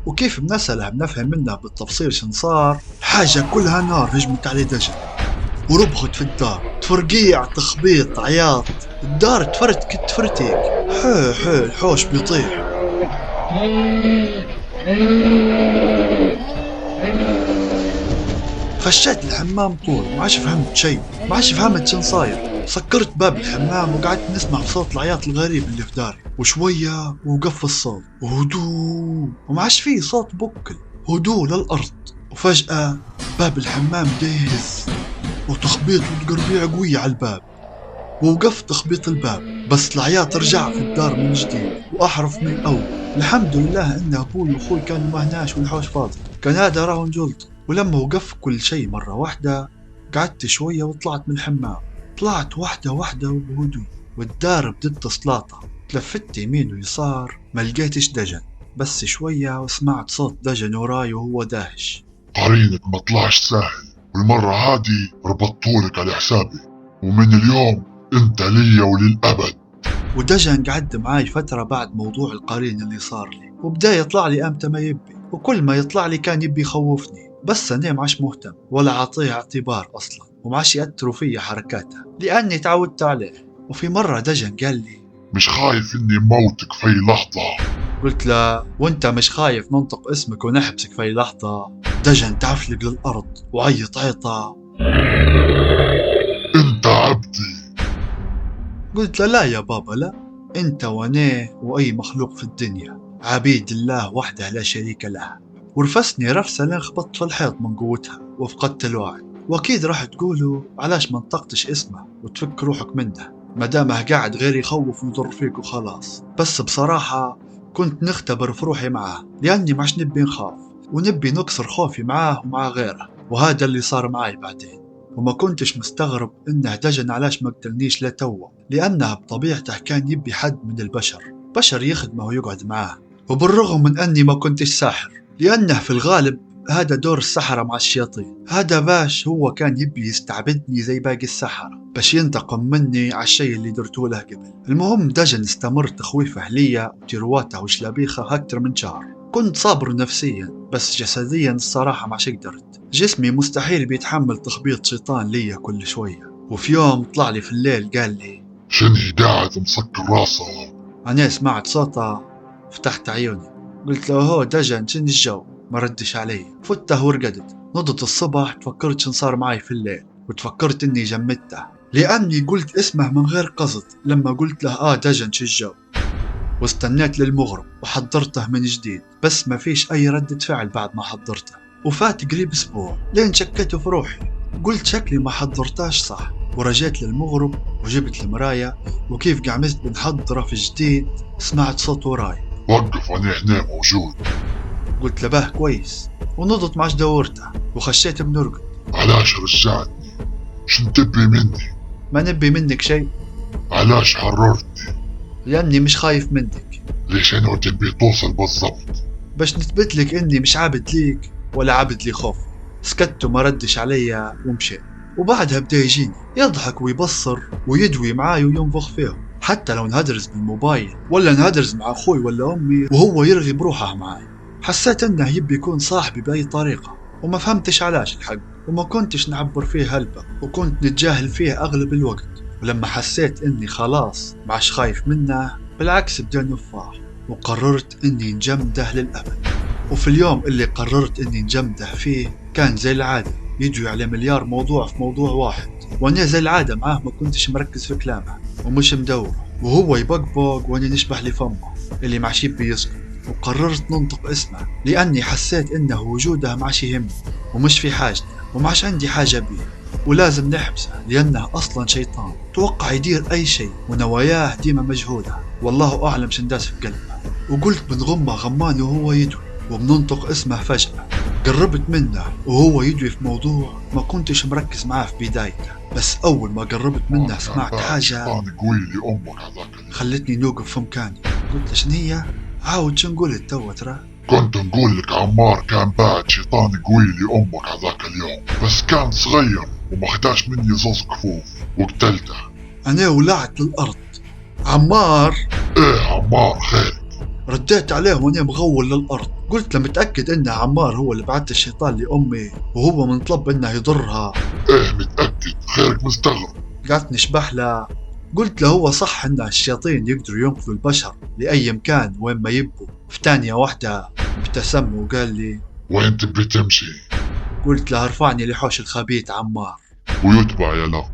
وكيف بنسأله بنفهم منه بالتفصيل شن صار، حاجة كلها نار هجمت عليه دجن وربخت في الدار، تفرقيع تخبيط عياط، الدار تفرتك تفرتك، حي الحوش بيطيح. خشيت الحمام طول ما عادش فهمت شي، ما عادش فهمت شن صاير. سكرت باب الحمام وقعدت نسمع صوت العياط الغريب اللي في داري، وشوية وقف الصوت وهدوء وما عادش فيه صوت بكل، هدوء للأرض. وفجأة باب الحمام يهز وتخبيط وتقربيع قوية على الباب، ووقفت تخبيط الباب بس العياط رجع في الدار من جديد وأحرف من الأول. الحمد لله إن أبوي وأخوي كانوا مهناش والحوش فاضي، كان هذا راهو جلط. ولما وقف كل شيء مرة واحدة قعدت شوية وطلعت من الحمام. طلعت واحدة وبهدوء، والدار بدت سلاطة تلفت يمين ويسار ما لقيتش دجن، بس شوية وسمعت صوت دجن وراي وهو داهش. قرينك ما طلعش سهل، والمرة هادي ربطتولك على حسابي، ومن اليوم انت ليا وللأبد. ودجن قعد معاي فترة بعد موضوع القرين اللي صار لي، وبدا يطلع لي امتى ما يبي، وكل ما يطلع لي كان يبي يخوفني، بس انا معش مهتم ولا عاطيه اعتبار اصلا، ومعش يأثروا فيا حركاته لاني تعودت عليه. وفي مرة دجن قال لي مش خايف اني موتك في لحظة؟ قلت له وانت مش خايف ننطق اسمك ونحبسك في لحظة؟ دجن تعفلق للارض وعيط عيطة. انت عبدي. قلت له لا يا بابا لا، انت وانا واي مخلوق في الدنيا عبيد الله وحده لا شريك له. ورفسني رفسة لين خبطت في الحيط من قوتها وفقدت الوعي. واكيد راح تقولوا علاش ما نطقتش اسمه وتفك روحك منه مدامه قاعد غير يخوف ويضر فيك وخلاص. بس بصراحة كنت نختبر في روحي معاه، لاني ماش نبي نخاف ونبي نكسر خوفي معاه ومع غيره، وهذا اللي صار معي بعدين. وما كنتش مستغرب انه دجن علاش ما قتلنيش لتوا، لانه بطبيعته كان يبي حد من البشر، بشر يخدمه ويقعد معاه. وبالرغم من اني ما كنتش ساحر، لانه في الغالب هذا دور السحرة مع الشياطين، هذا باش هو كان يبي يستعبدني زي باقي السحرة باش ينتقم مني على الشيء اللي درتوه له قبل. المهم دجن استمر تخويفه ليا وترواته وشلابيخه اكتر من شهر. كنت صابر نفسيا، بس جسديا الصراحة ما قدرت، جسمي مستحيل بيتحمل تخبيط شيطان ليا كل شوية. وفي يوم طلع لي في الليل قال لي شنهي قاعد مسكر راسه؟ أنا سمعت صوته فتحت عيوني، قلت له هو دجن شن الجو؟ ما ردش علي. فته ورقدت. نضت الصبح تفكرت شن صار معي في الليل، وتفكرت اني جمدته لاني قلت اسمه من غير قصد لما قلت له دجن شو الجو. واستنيت للمغرب وحضرته من جديد، بس ما فيش اي ردة فعل بعد ما حضرته. وفات قريب اسبوع لين شكيت في روحي، قلت شكلي ما حضرتاش صح. ورجيت للمغرب وجبت المراية، وكيف قعمت بنحضره في جديد سمعت صوت وراي. وقف انا هنا موجود. قلت له باه كويس، ونضت معش دورته وخشيت بنرقد. علاش رجعتني؟ شن تبي مني؟ ما نبي منك شيء، علاش حررتني؟ لاني مش خايف منك. ليش انا تبي توصل بالضبط؟ باش نثبت لك اني مش عابد ليك ولا عابد لي خوف. سكت وما ردش عليا ومشي. وبعدها بدا يجيني يضحك ويبصر ويدوي معاي وينفخ فيهم، حتى لو نهدرز بالموبايل ولا نهدرز مع اخوي ولا امي وهو يرغي بروحه معاي. حسيت انه يبي يكون صاحبي باي طريقة، وما فهمتش علاش الحق، وما كنتش نعبر فيه هلبة، وكنت نتجاهل فيه اغلب الوقت. ولما حسيت اني خلاص معش خايف منه بالعكس بدا نفاح، وقررت اني نجمده للابد. وفي اليوم اللي قررت اني نجمده فيه كان زي العادة يدوي على مليار موضوع في موضوع واحد، وانا زي العادة معاه ما كنتش مركز في كلامه ومش مدور، وهو يبقبق وانا نشبح لفمه اللي معش يبي يسكت. وقررت ننطق اسمه لاني حسيت انه وجوده معش يهمني ومش في حاجته ومعش عندي حاجة بيه، ولازم نحبسه لانه اصلا شيطان توقع يدير اي شيء ونواياه ديما مجهولة، والله اعلم شنداس في قلبه. وقلت بنغمه غمان وهو يدوي وبننطق اسمه. فجأة قربت منه وهو يدوي في موضوع ما كنتش مركز معاه في بدايته، بس أول ما قربت منه سمعت حاجة شيطان قوي لي امك هذاك اليوم. خلتني نوقف في مكاني. قلت له شن هي؟ عاود شن قلت توا ترى؟ كنت نقول لك عمار كان بعد شيطان قوي لي امك هذاك اليوم، بس كان صغير وما خداش مني زوز كفوف وقتلته. أنا ولعت للأرض. عمار؟ ايه عمار خير؟ رديت عليه وانا مغول للأرض. قلت له متأكد انه عمار هو اللي بعت الشيطان لأمي وهو منطلب انه يضرها؟ ايه متأكد، خيرك مستغرب. قعدت نشبح له. قلت له هو صح ان الشياطين يقدروا ينقذوا البشر لأي مكان وين ما يبوا. في ثانية واحدة ابتسم وقال لي وين تبي تمشي؟ قلت له ارفعني لحوش الخبيث عمار. ويتبع يا لا.